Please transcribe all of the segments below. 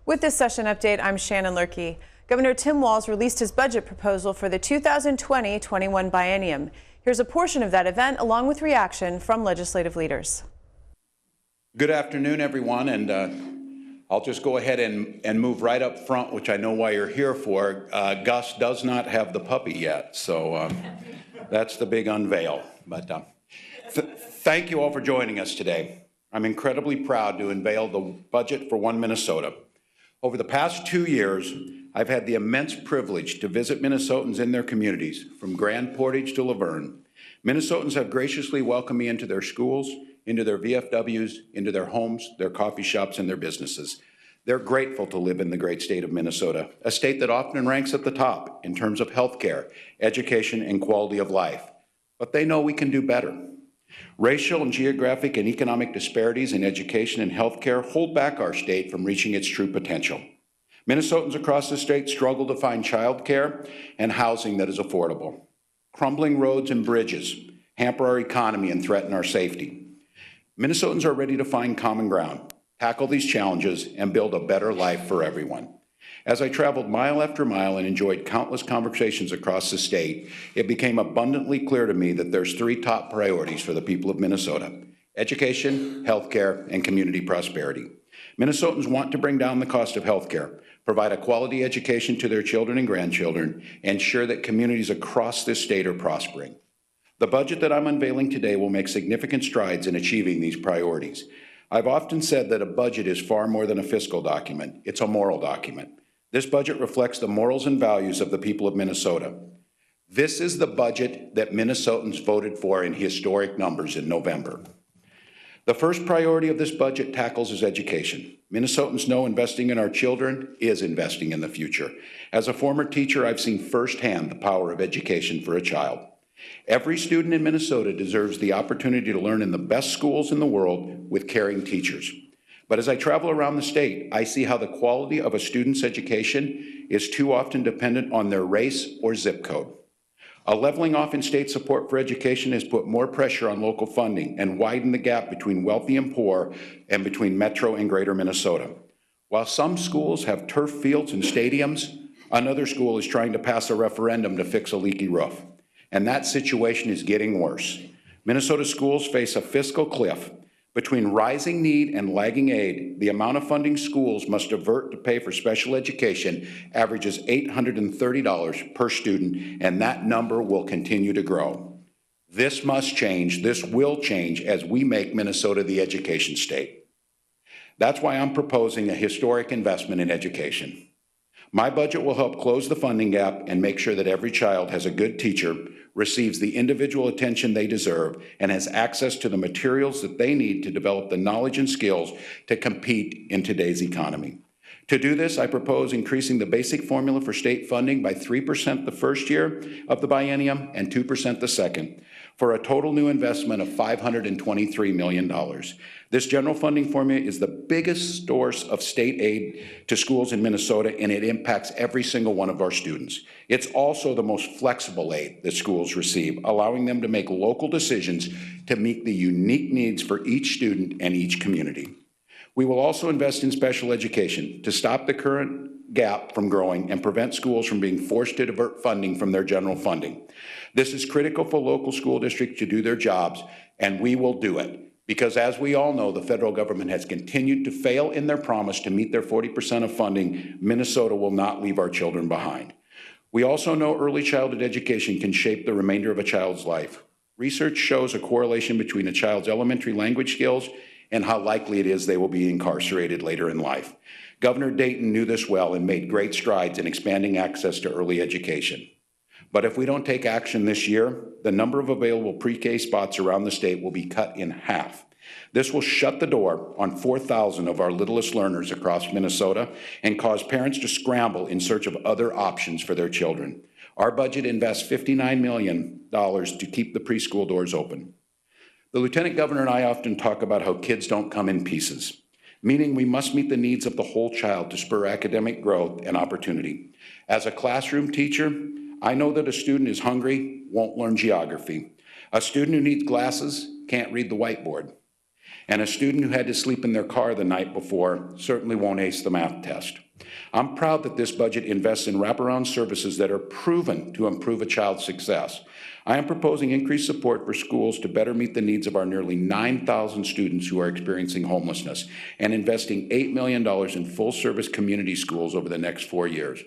With this session update, I'm Shannon Lurkey. Governor Tim Walz released his budget proposal for the 2020-21 biennium. Here's a portion of that event, along with reaction from legislative leaders. Good afternoon, everyone, and I'll just go ahead and move right up front, which I know why you're here for. Gus does not have the puppy yet, so that's the big unveil. But thank you all for joining us today. I'm incredibly proud to unveil the budget for One Minnesota. Over the past 2 years, I've had the immense privilege to visit Minnesotans in their communities, from Grand Portage to Laverne. Minnesotans have graciously welcomed me into their schools, into their VFWs, into their homes, their coffee shops, and their businesses. They're grateful to live in the great state of Minnesota, a state that often ranks at the top in terms of healthcare, education, and quality of life. But they know we can do better. Racial and geographic and economic disparities in education and healthcare hold back our state from reaching its true potential. Minnesotans across the state struggle to find childcare and housing that is affordable. Crumbling roads and bridges hamper our economy and threaten our safety. Minnesotans are ready to find common ground, tackle these challenges, and build a better life for everyone. As I traveled mile after mile and enjoyed countless conversations across the state, it became abundantly clear to me that there's 3 top priorities for the people of Minnesota: education, healthcare, and community prosperity. Minnesotans want to bring down the cost of healthcare, provide a quality education to their children and grandchildren, and ensure that communities across this state are prospering. The budget that I'm unveiling today will make significant strides in achieving these priorities. I've often said that a budget is far more than a fiscal document. It's a moral document. This budget reflects the morals and values of the people of Minnesota. This is the budget that Minnesotans voted for in historic numbers in November. The first priority of this budget tackles is education. Minnesotans know investing in our children is investing in the future. As a former teacher, I've seen firsthand the power of education for a child. Every student in Minnesota deserves the opportunity to learn in the best schools in the world with caring teachers. But as I travel around the state, I see how the quality of a student's education is too often dependent on their race or zip code. A leveling off in state support for education has put more pressure on local funding and widened the gap between wealthy and poor and between Metro and Greater Minnesota. While some schools have turf fields and stadiums, another school is trying to pass a referendum to fix a leaky roof. And that situation is getting worse. Minnesota schools face a fiscal cliff. Between rising need and lagging aid, the amount of funding schools must divert to pay for special education averages $830 per student, and that number will continue to grow. This must change. This will change as we make Minnesota the education state. That's why I'm proposing a historic investment in education. My budget will help close the funding gap and make sure that every child has a good teacher, receives the individual attention they deserve, and has access to the materials that they need to develop the knowledge and skills to compete in today's economy. To do this, I propose increasing the basic formula for state funding by 3% the first year of the biennium and 2% the second, for a total new investment of $523 million. This general funding formula is the biggest source of state aid to schools in Minnesota, and it impacts every single one of our students. It's also the most flexible aid that schools receive, allowing them to make local decisions to meet the unique needs for each student and each community. We will also invest in special education to stop the current gap from growing and prevent schools from being forced to divert funding from their general funding. This is critical for local school districts to do their jobs, and we will do it. Because as we all know, the federal government has continued to fail in their promise to meet their 40% of funding. Minnesota will not leave our children behind. We also know early childhood education can shape the remainder of a child's life. Research shows a correlation between a child's elementary language skills and how likely it is they will be incarcerated later in life. Governor Dayton knew this well and made great strides in expanding access to early education. But if we don't take action this year, the number of available pre-K spots around the state will be cut in half. This will shut the door on 4,000 of our littlest learners across Minnesota and cause parents to scramble in search of other options for their children. Our budget invests $59 million to keep the preschool doors open. The Lieutenant Governor and I often talk about how kids don't come in pieces, meaning we must meet the needs of the whole child to spur academic growth and opportunity. As a classroom teacher, I know that a student is hungry won't learn geography. A student who needs glasses can't read the whiteboard. And a student who had to sleep in their car the night before certainly won't ace the math test. I'm proud that this budget invests in wraparound services that are proven to improve a child's success. I am proposing increased support for schools to better meet the needs of our nearly 9,000 students who are experiencing homelessness, and investing $8 million in full-service community schools over the next 4 years.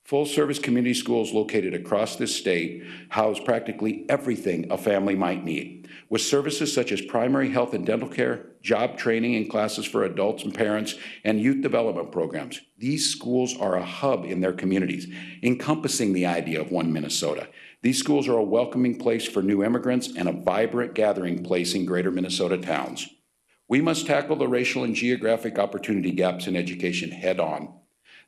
Full-service community schools located across this state house practically everything a family might need, with services such as primary health and dental care, job training and classes for adults and parents, and youth development programs. These schools are a hub in their communities, encompassing the idea of one Minnesota. These schools are a welcoming place for new immigrants and a vibrant gathering place in greater Minnesota towns. We must tackle the racial and geographic opportunity gaps in education head-on.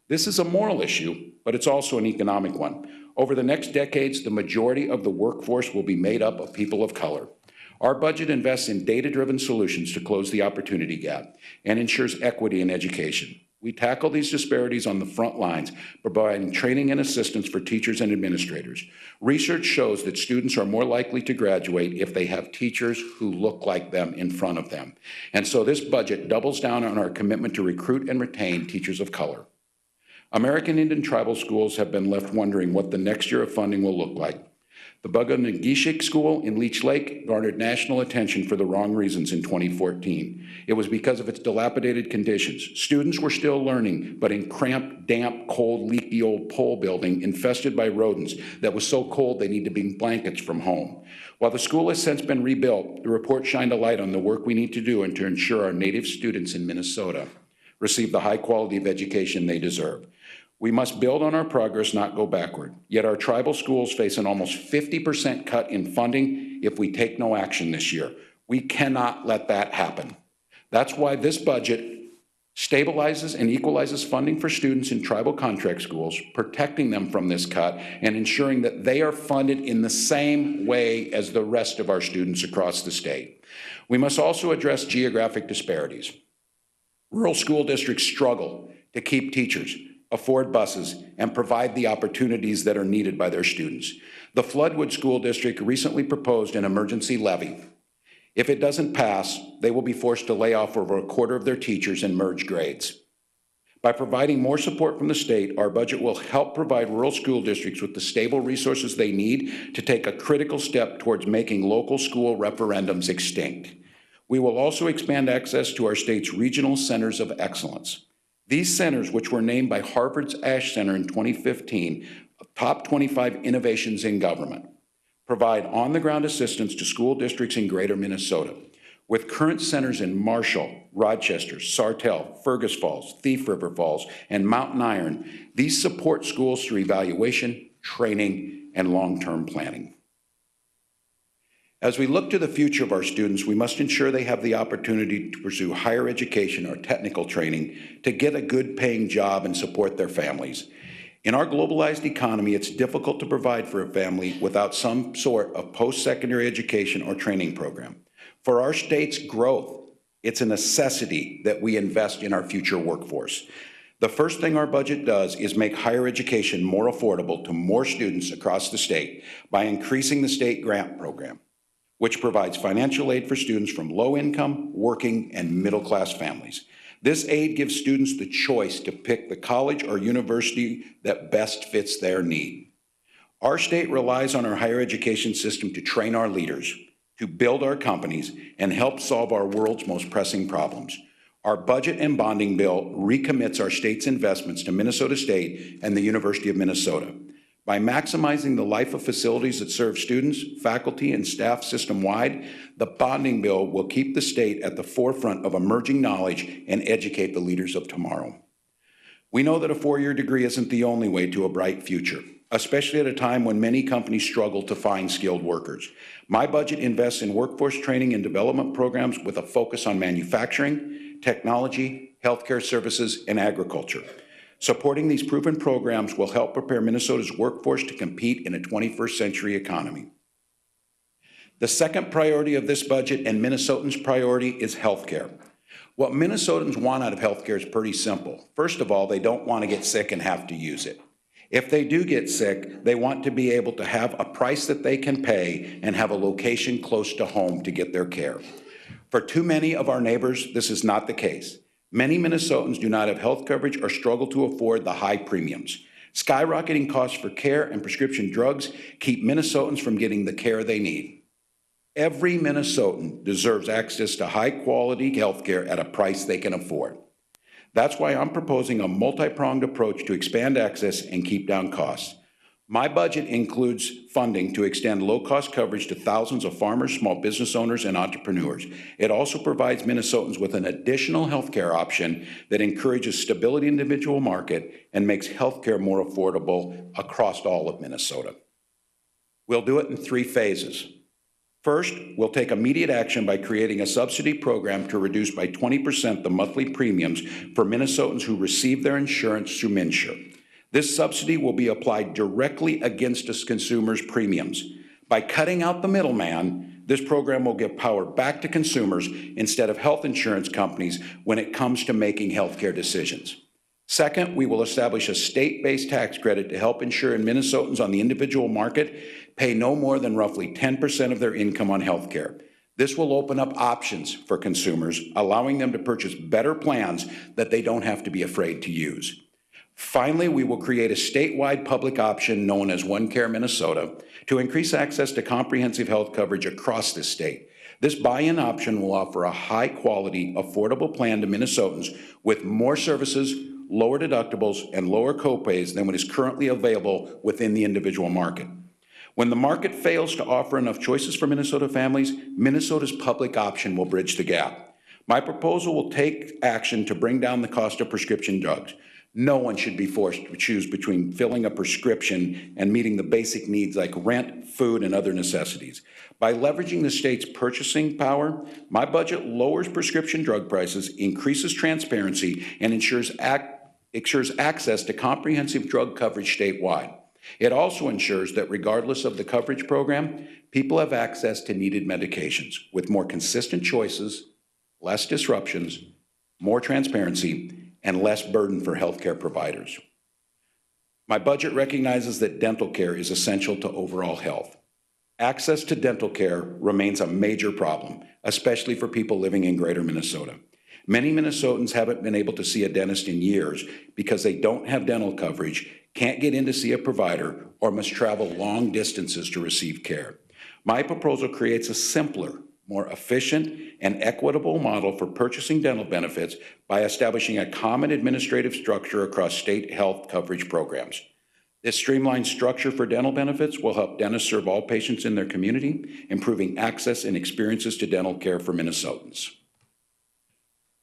This is a moral issue, but it's also an economic one. Over the next decades, the majority of the workforce will be made up of people of color. Our budget invests in data-driven solutions to close the opportunity gap and ensures equity in education. We tackle these disparities on the front lines, providing training and assistance for teachers and administrators. Research shows that students are more likely to graduate if they have teachers who look like them in front of them. And so this budget doubles down on our commitment to recruit and retain teachers of color. American Indian tribal schools have been left wondering what the next year of funding will look like. The Buganagishiq School in Leech Lake garnered national attention for the wrong reasons in 2014. It was because of its dilapidated conditions. Students were still learning, but in cramped, damp, cold, leaky old pole building infested by rodents that was so cold they need to bring blankets from home. While the school has since been rebuilt, the report shined a light on the work we need to do and to ensure our native students in Minnesota receive the high quality of education they deserve. We must build on our progress, not go backward. Yet our tribal schools face an almost 50% cut in funding if we take no action this year. We cannot let that happen. That's why this budget stabilizes and equalizes funding for students in tribal contract schools, protecting them from this cut and ensuring that they are funded in the same way as the rest of our students across the state. We must also address geographic disparities. Rural school districts struggle to keep teachers, afford buses, and provide the opportunities that are needed by their students. The Floodwood School District recently proposed an emergency levy. If it doesn't pass, they will be forced to lay off over a quarter of their teachers and merge grades. By providing more support from the state, our budget will help provide rural school districts with the stable resources they need to take a critical step towards making local school referendums extinct. We will also expand access to our state's regional centers of excellence. These centers, which were named by Harvard's Ash Center in 2015, top 25 innovations in government, provide on-the-ground assistance to school districts in greater Minnesota. With current centers in Marshall, Rochester, Sartell, Fergus Falls, Thief River Falls, and Mountain Iron, these support schools through evaluation, training, and long-term planning. As we look to the future of our students, we must ensure they have the opportunity to pursue higher education or technical training to get a good paying job and support their families. In our globalized economy, it's difficult to provide for a family without some sort of post-secondary education or training program. For our state's growth, it's a necessity that we invest in our future workforce. The first thing our budget does is make higher education more affordable to more students across the state by increasing the state grant program, which provides financial aid for students from low-income, working, and middle-class families. This aid gives students the choice to pick the college or university that best fits their need. Our state relies on our higher education system to train our leaders, to build our companies, and help solve our world's most pressing problems. Our budget and bonding bill recommits our state's investments to Minnesota State and the University of Minnesota. By maximizing the life of facilities that serve students, faculty, and staff system-wide, the bonding bill will keep the state at the forefront of emerging knowledge and educate the leaders of tomorrow. We know that a four-year degree isn't the only way to a bright future, especially at a time when many companies struggle to find skilled workers. My budget invests in workforce training and development programs with a focus on manufacturing, technology, healthcare services, and agriculture. Supporting these proven programs will help prepare Minnesota's workforce to compete in a 21st century economy. The second priority of this budget and Minnesotans' priority is healthcare. What Minnesotans want out of healthcare is pretty simple. First of all, they don't want to get sick and have to use it. If they do get sick, they want to be able to have a price that they can pay and have a location close to home to get their care. For too many of our neighbors, this is not the case. Many Minnesotans do not have health coverage or struggle to afford the high premiums. Skyrocketing costs for care and prescription drugs keep Minnesotans from getting the care they need. Every Minnesotan deserves access to high-quality health care at a price they can afford. That's why I'm proposing a multi-pronged approach to expand access and keep down costs. My budget includes funding to extend low-cost coverage to thousands of farmers, small business owners, and entrepreneurs. It also provides Minnesotans with an additional health care option that encourages stability in the individual market and makes health care more affordable across all of Minnesota. We'll do it in 3 phases. First, we'll take immediate action by creating a subsidy program to reduce by 20% the monthly premiums for Minnesotans who receive their insurance through MNsure. This subsidy will be applied directly against a consumer's premiums. By cutting out the middleman, this program will give power back to consumers instead of health insurance companies when it comes to making healthcare decisions. Second, we will establish a state-based tax credit to help ensure Minnesotans on the individual market pay no more than roughly 10% of their income on healthcare. This will open up options for consumers, allowing them to purchase better plans that they don't have to be afraid to use. Finally, we will create a statewide public option known as OneCare Minnesota to increase access to comprehensive health coverage across the state. This buy-in option will offer a high-quality, affordable plan to Minnesotans with more services, lower deductibles, and lower copays than what is currently available within the individual market. When the market fails to offer enough choices for Minnesota families, Minnesota's public option will bridge the gap. My proposal will take action to bring down the cost of prescription drugs. No one should be forced to choose between filling a prescription and meeting the basic needs like rent, food, and other necessities. By leveraging the state's purchasing power, my budget lowers prescription drug prices, increases transparency, and ensures access to comprehensive drug coverage statewide. It also ensures that regardless of the coverage program, people have access to needed medications with more consistent choices, less disruptions, more transparency, and less burden for healthcare providers. My budget recognizes that dental care is essential to overall health. Access to dental care remains a major problem, especially for people living in greater Minnesota. Many Minnesotans haven't been able to see a dentist in years because they don't have dental coverage, can't get in to see a provider, or must travel long distances to receive care. My proposal creates a simpler, more efficient, and equitable model for purchasing dental benefits by establishing a common administrative structure across state health coverage programs. This streamlined structure for dental benefits will help dentists serve all patients in their community, improving access and experiences to dental care for Minnesotans.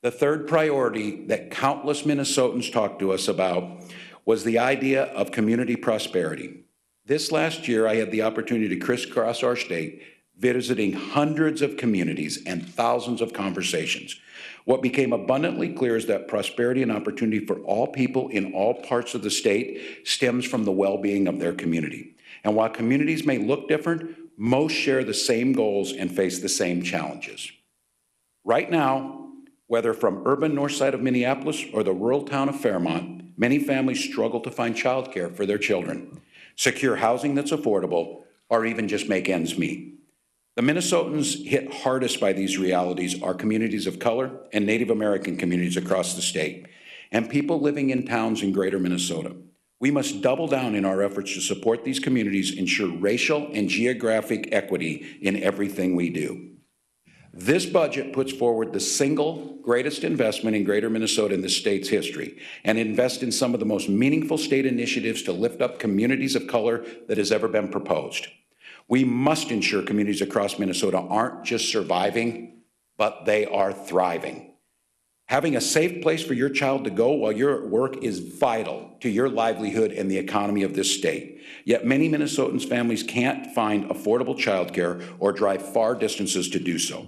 The third priority that countless Minnesotans talked to us about was the idea of community prosperity. This last year, I had the opportunity to crisscross our state, visiting hundreds of communities and thousands of conversations. What became abundantly clear is that prosperity and opportunity for all people in all parts of the state stems from the well-being of their community. And while communities may look different, most share the same goals and face the same challenges. Right now, whether from urban north side of Minneapolis or the rural town of Fairmont, many families struggle to find childcare for their children, secure housing that's affordable, or even just make ends meet. The Minnesotans hit hardest by these realities are communities of color and Native American communities across the state, and people living in towns in greater Minnesota. We must double down in our efforts to support these communities, ensure racial and geographic equity in everything we do. This budget puts forward the single greatest investment in greater Minnesota in the state's history and invests in some of the most meaningful state initiatives to lift up communities of color that has ever been proposed. We must ensure communities across Minnesota aren't just surviving, but they are thriving. Having a safe place for your child to go while you're at work is vital to your livelihood and the economy of this state. Yet many Minnesotans' families can't find affordable childcare or drive far distances to do so.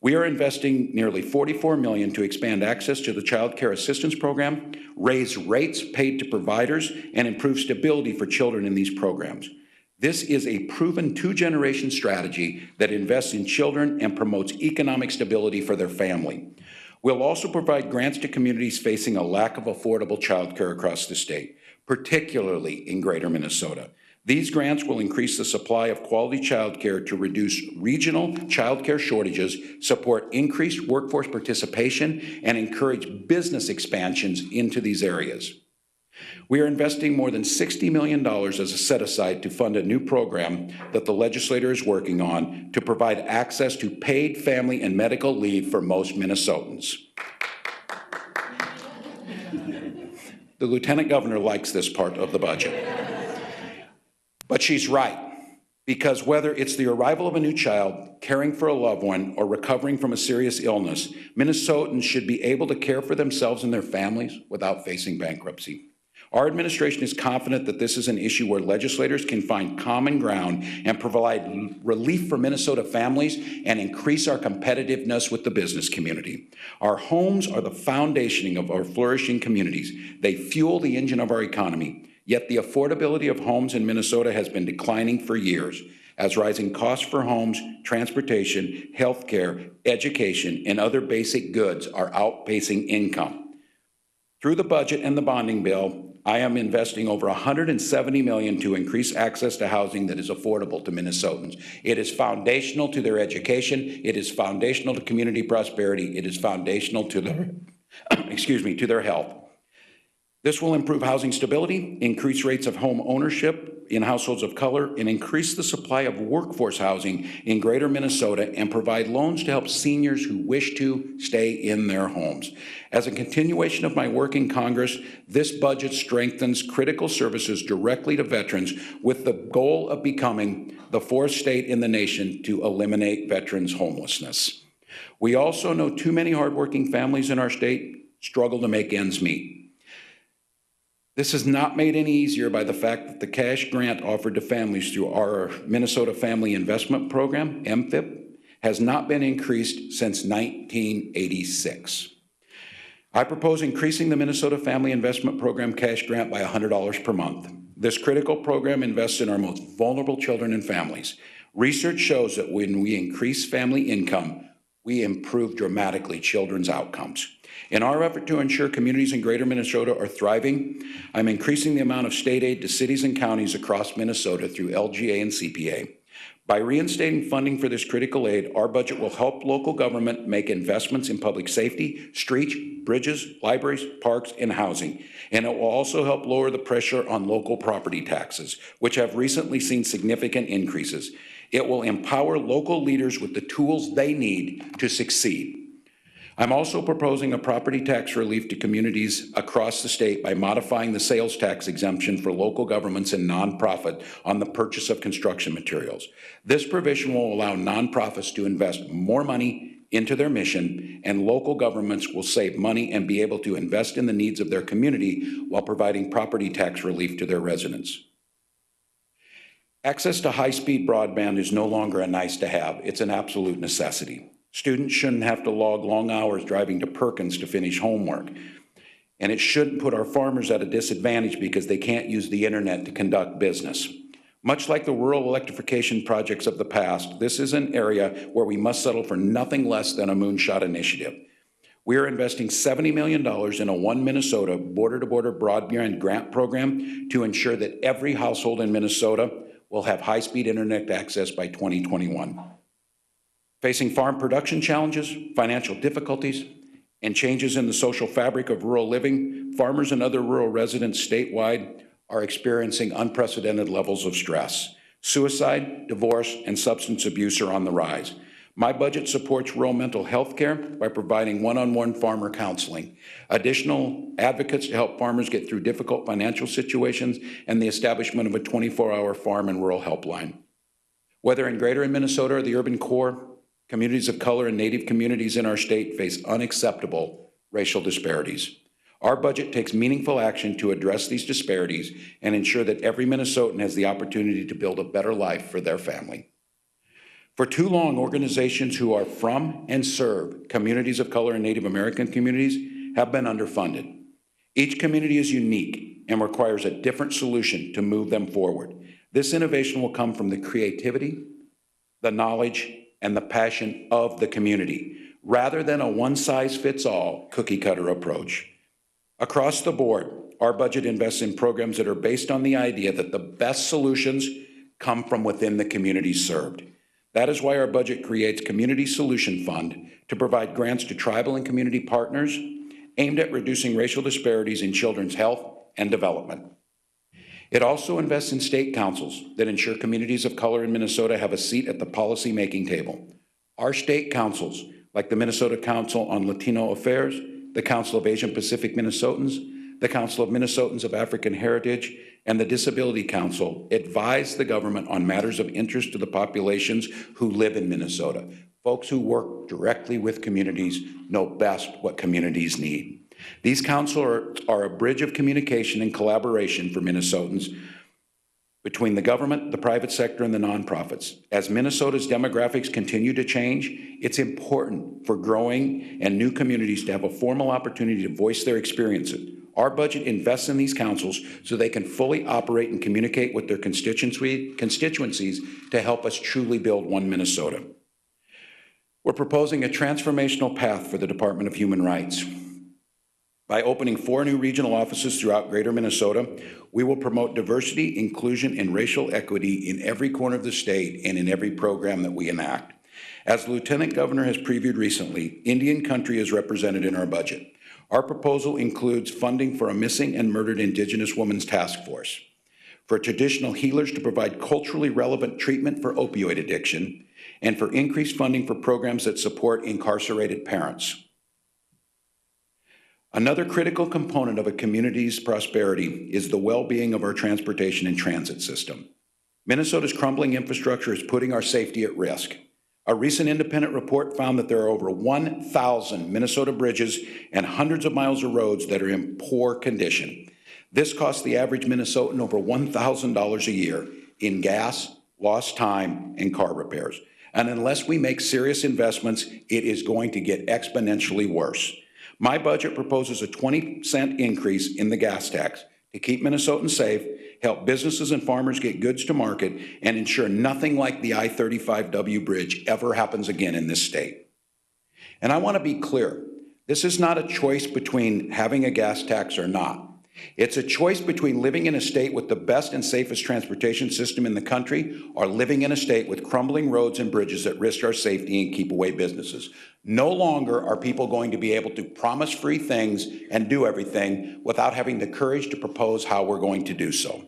We are investing nearly $44 million to expand access to the Child Care Assistance Program, raise rates paid to providers, and improve stability for children in these programs. This is a proven two-generation strategy that invests in children and promotes economic stability for their family. We'll also provide grants to communities facing a lack of affordable child care across the state, particularly in greater Minnesota. These grants will increase the supply of quality childcare to reduce regional childcare shortages, support increased workforce participation, and encourage business expansions into these areas. We are investing more than $60 million as a set-aside to fund a new program that the legislature is working on to provide access to paid family and medical leave for most Minnesotans. The Lieutenant Governor likes this part of the budget. But she's right, because whether it's the arrival of a new child, caring for a loved one, or recovering from a serious illness, Minnesotans should be able to care for themselves and their families without facing bankruptcy. Our administration is confident that this is an issue where legislators can find common ground and provide relief for Minnesota families and increase our competitiveness with the business community. Our homes are the foundation of our flourishing communities. They fuel the engine of our economy. Yet the affordability of homes in Minnesota has been declining for years as rising costs for homes, transportation, healthcare, education, and other basic goods are outpacing income. Through the budget and the bonding bill, I am investing over $170 million to increase access to housing that is affordable to Minnesotans. It is foundational to their education. It is foundational to community prosperity. It is foundational to their, to their health. This will improve housing stability, increase rates of home ownership in households of color, and increase the supply of workforce housing in greater Minnesota and provide loans to help seniors who wish to stay in their homes. As a continuation of my work in Congress, this budget strengthens critical services directly to veterans with the goal of becoming the fourth state in the nation to eliminate veterans' homelessness. We also know too many hardworking families in our state struggle to make ends meet. This is not made any easier by the fact that the cash grant offered to families through our Minnesota Family Investment Program, MFIP, has not been increased since 1986. I propose increasing the Minnesota Family Investment Program cash grant by $100 per month. This critical program invests in our most vulnerable children and families. Research shows that when we increase family income, we improve dramatically children's outcomes. In our effort to ensure communities in greater Minnesota are thriving, I'm increasing the amount of state aid to cities and counties across Minnesota through LGA and CPA. By reinstating funding for this critical aid, our budget will help local government make investments in public safety, streets, bridges, libraries, parks, and housing. And it will also help lower the pressure on local property taxes, which have recently seen significant increases. It will empower local leaders with the tools they need to succeed. I'm also proposing a property tax relief to communities across the state by modifying the sales tax exemption for local governments and nonprofit on the purchase of construction materials. This provision will allow nonprofits to invest more money into their mission, and local governments will save money and be able to invest in the needs of their community while providing property tax relief to their residents. Access to high-speed broadband is no longer a nice to have, it's an absolute necessity. Students shouldn't have to log long hours driving to Perkins to finish homework. And it shouldn't put our farmers at a disadvantage because they can't use the internet to conduct business. Much like the rural electrification projects of the past, this is an area where we must settle for nothing less than a moonshot initiative. We are investing $70 million in a One Minnesota border-to-border broadband grant program to ensure that every household in Minnesota will have high-speed internet access by 2021. Facing farm production challenges, financial difficulties, and changes in the social fabric of rural living, farmers and other rural residents statewide are experiencing unprecedented levels of stress. Suicide, divorce, and substance abuse are on the rise. My budget supports rural mental health care by providing one-on-one farmer counseling, additional advocates to help farmers get through difficult financial situations, and the establishment of a 24-hour farm and rural helpline. Whether in greater Minnesota or the urban core, communities of color and Native communities in our state face unacceptable racial disparities. Our budget takes meaningful action to address these disparities and ensure that every Minnesotan has the opportunity to build a better life for their family. For too long, organizations who are from and serve communities of color and Native American communities have been underfunded. Each community is unique and requires a different solution to move them forward. This innovation will come from the creativity, the knowledge, and the passion of the community, rather than a one-size-fits-all cookie-cutter approach. Across the board, our budget invests in programs that are based on the idea that the best solutions come from within the communities served. That is why our budget creates Community Solution Fund to provide grants to tribal and community partners aimed at reducing racial disparities in children's health and development. It also invests in state councils that ensure communities of color in Minnesota have a seat at the policy-making table. Our state councils, like the Minnesota Council on Latino Affairs, the Council of Asian Pacific Minnesotans, the Council of Minnesotans of African Heritage, and the Disability Council, advise the government on matters of interest to the populations who live in Minnesota. Folks who work directly with communities know best what communities need. These councils are a bridge of communication and collaboration for Minnesotans between the government, the private sector, and the nonprofits. As Minnesota's demographics continue to change, it's important for growing and new communities to have a formal opportunity to voice their experiences. Our budget invests in these councils so they can fully operate and communicate with their constituencies to help us truly build one Minnesota. We're proposing a transformational path for the Department of Human Rights. By opening 4 new regional offices throughout Greater Minnesota, we will promote diversity, inclusion, and racial equity in every corner of the state and in every program that we enact. As the Lieutenant Governor has previewed recently, Indian country is represented in our budget. Our proposal includes funding for a missing and murdered Indigenous women's task force, for traditional healers to provide culturally relevant treatment for opioid addiction, and for increased funding for programs that support incarcerated parents. Another critical component of a community's prosperity is the well-being of our transportation and transit system. Minnesota's crumbling infrastructure is putting our safety at risk. A recent independent report found that there are over 1,000 Minnesota bridges and hundreds of miles of roads that are in poor condition. This costs the average Minnesotan over $1,000 a year in gas, lost time, and car repairs. And unless we make serious investments, it is going to get exponentially worse. My budget proposes a 20-cent increase in the gas tax to keep Minnesotans safe, help businesses and farmers get goods to market, and ensure nothing like the I-35W bridge ever happens again in this state. And I want to be clear, this is not a choice between having a gas tax or not. It's a choice between living in a state with the best and safest transportation system in the country or living in a state with crumbling roads and bridges that risk our safety and keep away businesses. No longer are people going to be able to promise free things and do everything without having the courage to propose how we're going to do so.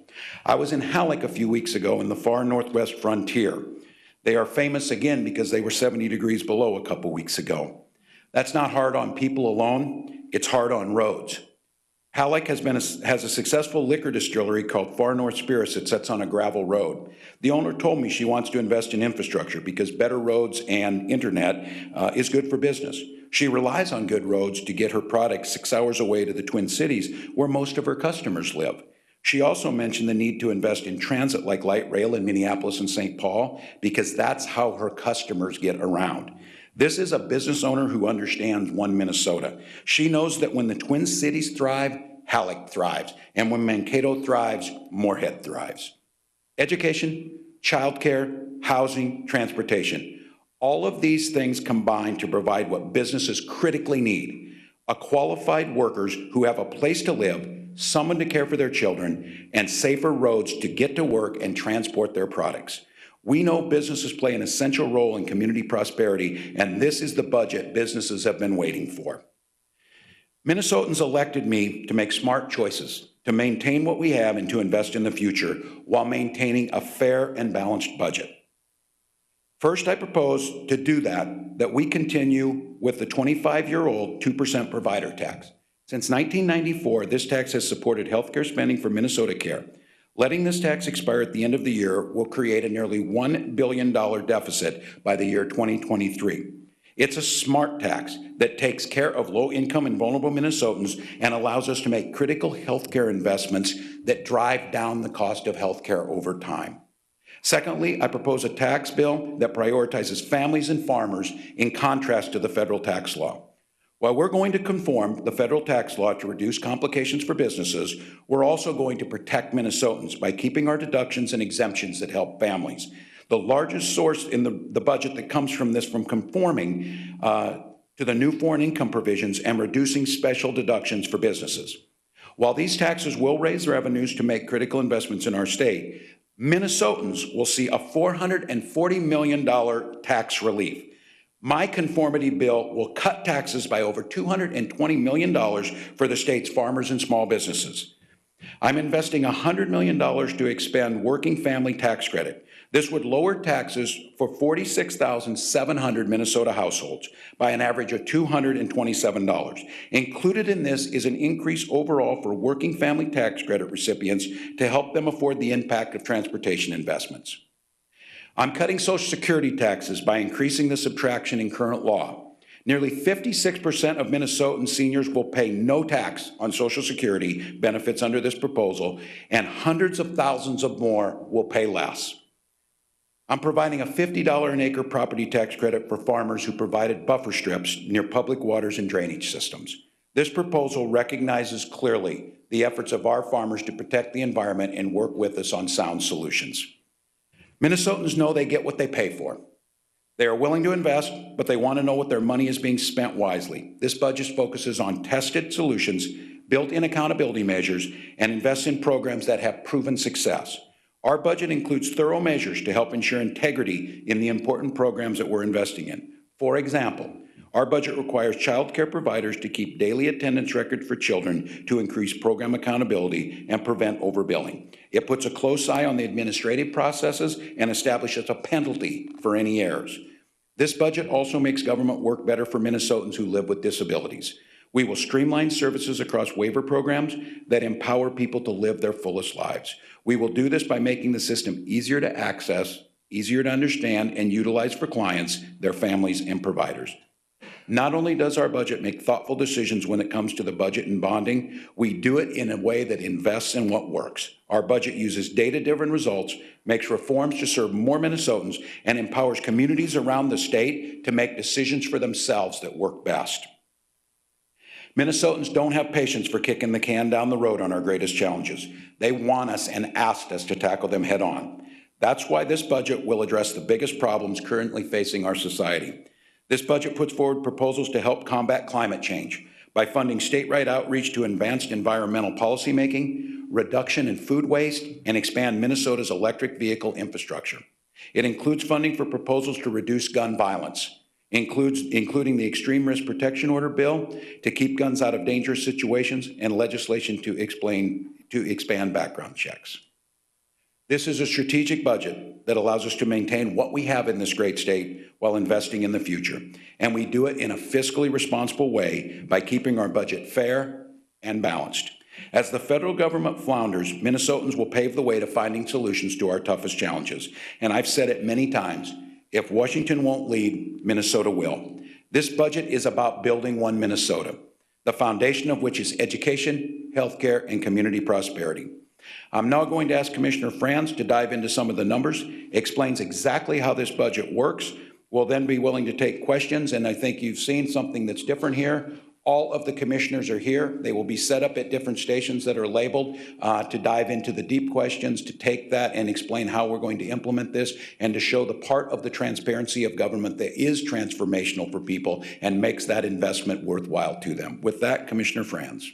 I was in Halleck a few weeks ago in the far northwest frontier. They are famous again because they were 70 degrees below a couple weeks ago. That's not hard on people alone, it's hard on roads. Halleck has a successful liquor distillery called Far North Spirits that sits on a gravel road. The owner told me she wants to invest in infrastructure because better roads and internet is good for business. She relies on good roads to get her products 6 hours away to the Twin Cities, where most of her customers live. She also mentioned the need to invest in transit like light rail in Minneapolis and St. Paul because that's how her customers get around. This is a business owner who understands one Minnesota. She knows that when the Twin Cities thrive, Halleck thrives. And when Mankato thrives, Moorhead thrives. Education, childcare, housing, transportation. All of these things combine to provide what businesses critically need. Qualified workers who have a place to live, someone to care for their children, and safer roads to get to work and transport their products. We know businesses play an essential role in community prosperity, and this is the budget businesses have been waiting for. Minnesotans elected me to make smart choices, to maintain what we have and to invest in the future while maintaining a fair and balanced budget. First, I propose to do that we continue with the 25-year-old 2% provider tax. Since 1994, this tax has supported healthcare spending for Minnesota Care. Letting this tax expire at the end of the year will create a nearly $1 billion deficit by the year 2023. It's a smart tax that takes care of low-income and vulnerable Minnesotans and allows us to make critical healthcare investments that drive down the cost of healthcare over time. Secondly, I propose a tax bill that prioritizes families and farmers in contrast to the federal tax law. While we're going to conform the federal tax law to reduce complications for businesses, we're also going to protect Minnesotans by keeping our deductions and exemptions that help families. The largest source in the budget that comes from this from conforming to the new foreign income provisions and reducing special deductions for businesses. While these taxes will raise revenues to make critical investments in our state, Minnesotans will see a $440 million tax relief. My conformity bill will cut taxes by over $220 million for the state's farmers and small businesses. I'm investing $100 million to expand working family tax credit. This would lower taxes for 46,700 Minnesota households by an average of $227. Included in this is an increase overall for working family tax credit recipients to help them afford the impact of transportation investments. I'm cutting Social Security taxes by increasing the subtraction in current law. Nearly 56% of Minnesotan seniors will pay no tax on Social Security benefits under this proposal, and hundreds of thousands of more will pay less. I'm providing a $50 an acre property tax credit for farmers who provided buffer strips near public waters and drainage systems. This proposal recognizes clearly the efforts of our farmers to protect the environment and work with us on sound solutions. Minnesotans know they get what they pay for. They are willing to invest, but they want to know what their money is being spent wisely. This budget focuses on tested solutions, built-in accountability measures, and invests in programs that have proven success. Our budget includes thorough measures to help ensure integrity in the important programs that we're investing in. For example, our budget requires child care providers to keep daily attendance records for children to increase program accountability and prevent overbilling. It puts a close eye on the administrative processes and establishes a penalty for any errors. This budget also makes government work better for Minnesotans who live with disabilities. We will streamline services across waiver programs that empower people to live their fullest lives. We will do this by making the system easier to access, easier to understand, and utilize for clients, their families, and providers. Not only does our budget make thoughtful decisions when it comes to the budget and bonding, we do it in a way that invests in what works. Our budget uses data-driven results, makes reforms to serve more Minnesotans, and empowers communities around the state to make decisions for themselves that work best. Minnesotans don't have patience for kicking the can down the road on our greatest challenges. They want us and asked us to tackle them head on. That's why this budget will address the biggest problems currently facing our society. This budget puts forward proposals to help combat climate change by funding statewide outreach to advanced environmental policymaking, reduction in food waste, and expand Minnesota's electric vehicle infrastructure. It includes funding for proposals to reduce gun violence, including the Extreme Risk Protection Order bill to keep guns out of dangerous situations, and legislation to expand background checks. This is a strategic budget that allows us to maintain what we have in this great state while investing in the future. And we do it in a fiscally responsible way by keeping our budget fair and balanced. As the federal government flounders, Minnesotans will pave the way to finding solutions to our toughest challenges. And I've said it many times, if Washington won't lead, Minnesota will. This budget is about building one Minnesota, the foundation of which is education, healthcare, and community prosperity. I'm now going to ask Commissioner Franz to dive into some of the numbers, explains exactly how this budget works. We'll then be willing to take questions, and I think you've seen something that's different here. All of the commissioners are here. They will be set up at different stations that are labeled to dive into the deep questions, to take that and explain how we're going to implement this, and to show the part of the transparency of government that is transformational for people and makes that investment worthwhile to them. With that, Commissioner Franz.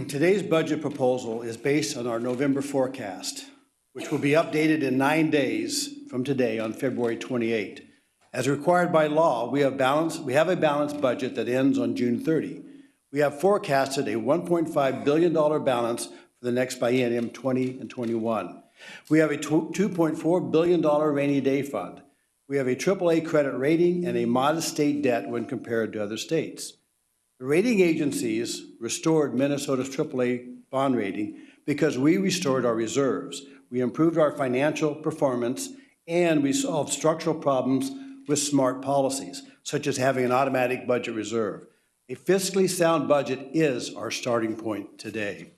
Today's budget proposal is based on our November forecast, which will be updated in 9 days from today on February 28. As required by law, we have a balanced budget that ends on June 30. We have forecasted a $1.5 billion balance for the next biennium 20 and 21. We have a $2.4 billion rainy day fund. We have a AAA credit rating and a modest state debt when compared to other states. The rating agencies restored Minnesota's AAA bond rating because we restored our reserves. We improved our financial performance, and we solved structural problems with smart policies, such as having an automatic budget reserve. A fiscally sound budget is our starting point today.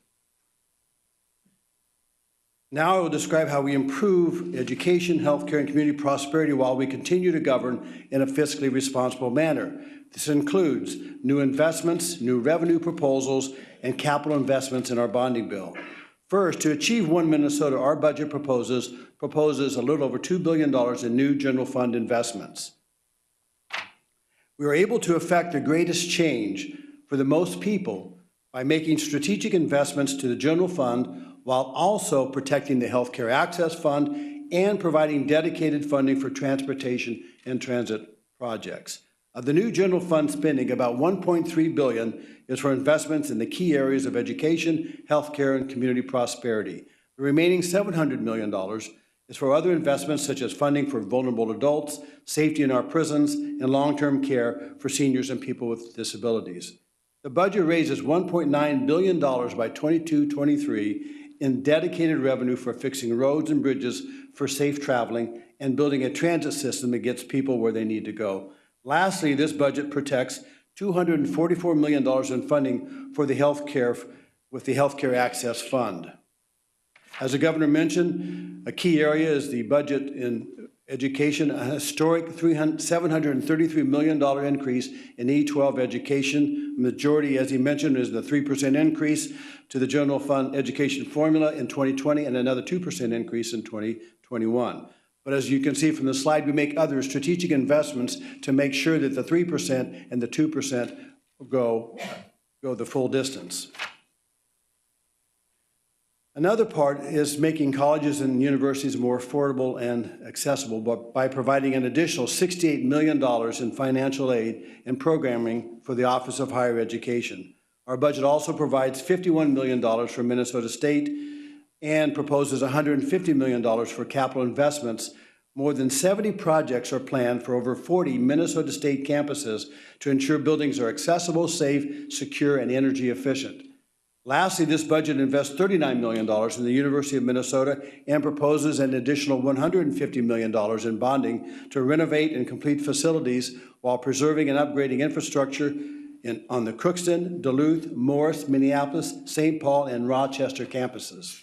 Now I will describe how we improve education, healthcare, and community prosperity while we continue to govern in a fiscally responsible manner. This includes new investments, new revenue proposals, and capital investments in our bonding bill. First, to achieve One Minnesota, our budget proposes a little over $2 billion in new general fund investments. We are able to effect the greatest change for the most people by making strategic investments to the general fund while also protecting the Healthcare Access Fund and providing dedicated funding for transportation and transit projects. Of the new general fund spending, about $1.3 billion is for investments in the key areas of education, healthcare, and community prosperity. The remaining $700 million is for other investments such as funding for vulnerable adults, safety in our prisons, and long-term care for seniors and people with disabilities. The budget raises $1.9 billion by 22-23 in dedicated revenue for fixing roads and bridges for safe traveling and building a transit system that gets people where they need to go. Lastly, this budget protects $244 million in funding for the healthcare with the Healthcare Access Fund. As the governor mentioned, a key area is the budget in education, a historic $733 million increase in E-12 education. Majority, as he mentioned, is the 3% increase to the general fund education formula in 2020 and another 2% increase in 2021. But as you can see from the slide, we make other strategic investments to make sure that the 3% and the 2% go the full distance. Another part is making colleges and universities more affordable and accessible by providing an additional $68 million in financial aid and programming for the Office of Higher Education. Our budget also provides $51 million for Minnesota State and proposes $150 million for capital investments. More than 70 projects are planned for over 40 Minnesota State campuses to ensure buildings are accessible, safe, secure, and energy efficient. Lastly, this budget invests $39 million in the University of Minnesota and proposes an additional $150 million in bonding to renovate and complete facilities while preserving and upgrading infrastructure on the Crookston, Duluth, Morris, Minneapolis, St. Paul, and Rochester campuses.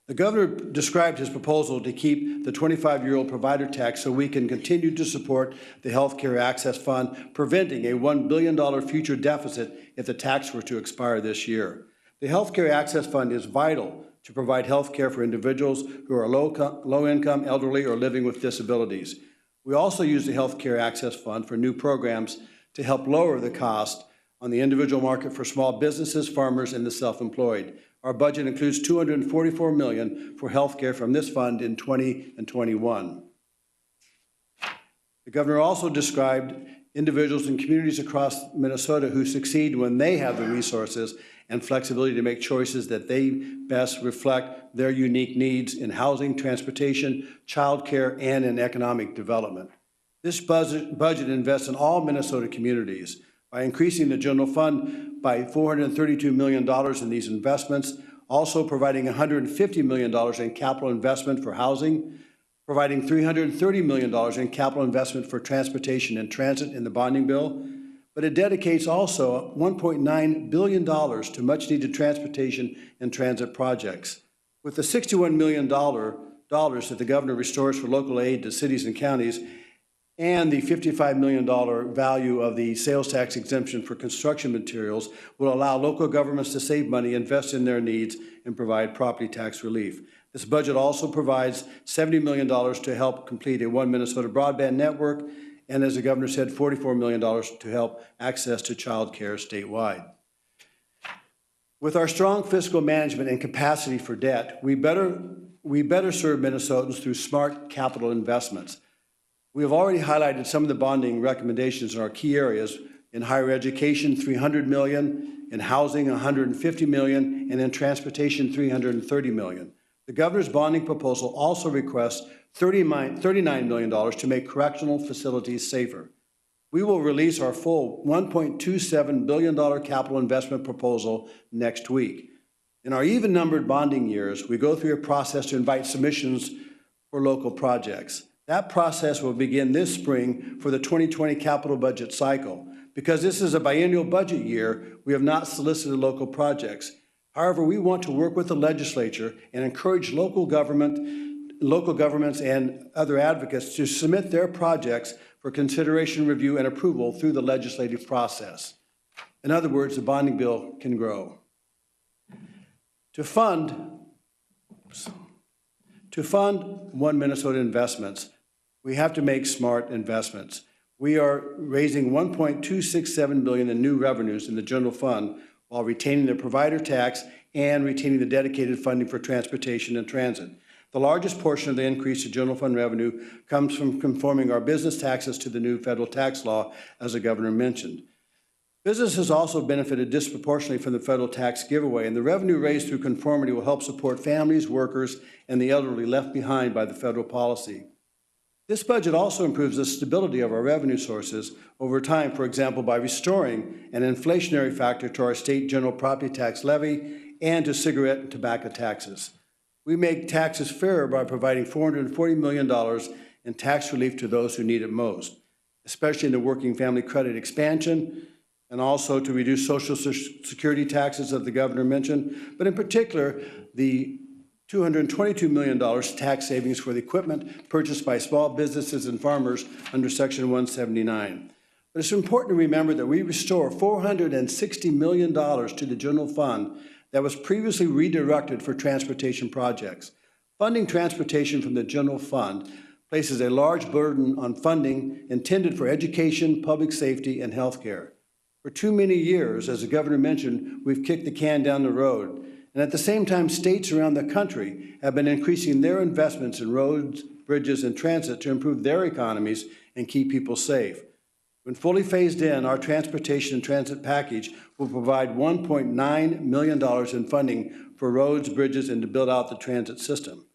The governor described his proposal to keep the 25-year-old provider tax so we can continue to support the Healthcare Access Fund, preventing a $1 billion future deficit if the tax were to expire this year. The Healthcare Access Fund is vital to provide health care for individuals who are low-income, elderly, or living with disabilities. We also use the Healthcare Access Fund for new programs to help lower the cost on the individual market for small businesses, farmers, and the self-employed. Our budget includes $244 million for health care from this fund in 20 and 21. The governor also described individuals and communities across Minnesota who succeed when they have the resources and flexibility to make choices that they best reflect their unique needs in housing, transportation, childcare, and in economic development. This budget invests in all Minnesota communities by increasing the general fund by $432 million in these investments, also providing $150 million in capital investment for housing, providing $330 million in capital investment for transportation and transit in the bonding bill, but it dedicates also $1.9 billion to much-needed transportation and transit projects. With the $61 million that the governor restores for local aid to cities and counties, and the $55 million value of the sales tax exemption for construction materials will allow local governments to save money, invest in their needs, and provide property tax relief. This budget also provides $70 million to help complete a One Minnesota broadband network, and as the governor said, $44 million to help access to child care statewide. With our strong fiscal management and capacity for debt, we better serve Minnesotans through smart capital investments. We have already highlighted some of the bonding recommendations in our key areas. In higher education, $300 million, in housing, $150 million, and in transportation, $330 million. The governor's bonding proposal also requests $39 million to make correctional facilities safer. We will release our full $1.27 billion capital investment proposal next week. In our even-numbered bonding years, we go through a process to invite submissions for local projects. That process will begin this spring for the 2020 capital budget cycle. Because this is a biennial budget year, we have not solicited local projects. However, we want to work with the legislature and encourage local governments and other advocates to submit their projects for consideration, review, and approval through the legislative process. In other words, the bonding bill can grow. To fund One Minnesota investments, we have to make smart investments. We are raising $1.267 billion in new revenues in the general fund while retaining the provider tax and retaining the dedicated funding for transportation and transit. The largest portion of the increase in general fund revenue comes from conforming our business taxes to the new federal tax law, as the governor mentioned. Businesses also benefited disproportionately from the federal tax giveaway, and the revenue raised through conformity will help support families, workers, and the elderly left behind by the federal policy. This budget also improves the stability of our revenue sources over time, for example, by restoring an inflationary factor to our state general property tax levy and to cigarette and tobacco taxes. We make taxes fairer by providing $440 million in tax relief to those who need it most, especially in the working family credit expansion, and also to reduce Social Security taxes that the governor mentioned, but in particular, the $222 million tax savings for the equipment purchased by small businesses and farmers under Section 179. But it's important to remember that we restore $460 million to the general fund that was previously redirected for transportation projects. Funding transportation from the general fund places a large burden on funding intended for education, public safety, and health care. For too many years, as the governor mentioned, we've kicked the can down the road. And at the same time, states around the country have been increasing their investments in roads, bridges, and transit to improve their economies and keep people safe. When fully phased in, our transportation and transit package will provide $1.9 million in funding for roads, bridges, and to build out the transit system.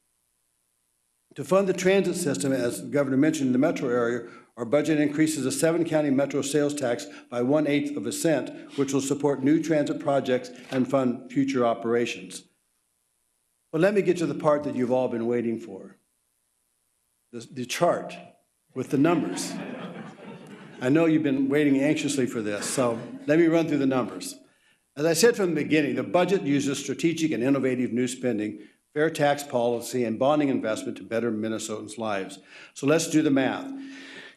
To fund the transit system, as the governor mentioned, in the metro area, our budget increases the 7-county metro sales tax by 1/8 of a cent, which will support new transit projects and fund future operations. But let me get to the part that you've all been waiting for, the chart with the numbers. I know you've been waiting anxiously for this, so let me run through the numbers. As I said from the beginning, the budget uses strategic and innovative new spending, fair tax policy, and bonding investment to better Minnesotans' lives. So let's do the math.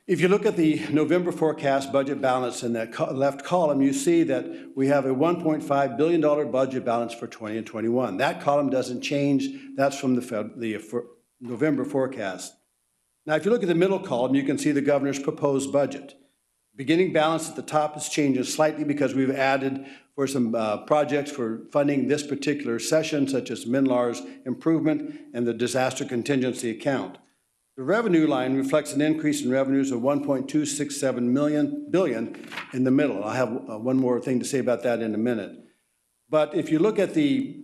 If you look at the November forecast budget balance in that left column, you see that we have a $1.5 billion budget balance for 20 and 21. That column doesn't change. That's from the November forecast. Now, if you look at the middle column, you can see the governor's proposed budget. Beginning balance at the top is changing slightly because we've added for some projects for funding this particular session, such as MNsure's improvement and the disaster contingency account. The revenue line reflects an increase in revenues of $1.267 billion in the middle. I'll have one more thing to say about that in a minute. But if you look at the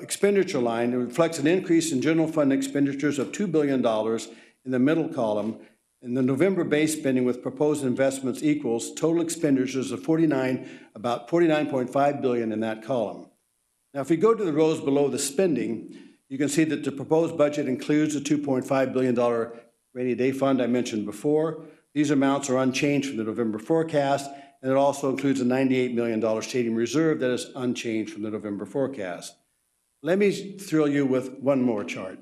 expenditure line, it reflects an increase in general fund expenditures of $2 billion in the middle column. And the November base spending with proposed investments equals total expenditures of about $49.5 billion in that column. Now, if we go to the rows below the spending, you can see that the proposed budget includes the $2.5 billion rainy day fund I mentioned before. These amounts are unchanged from the November forecast, and it also includes a $98 million stadium reserve that is unchanged from the November forecast. Let me thrill you with one more chart.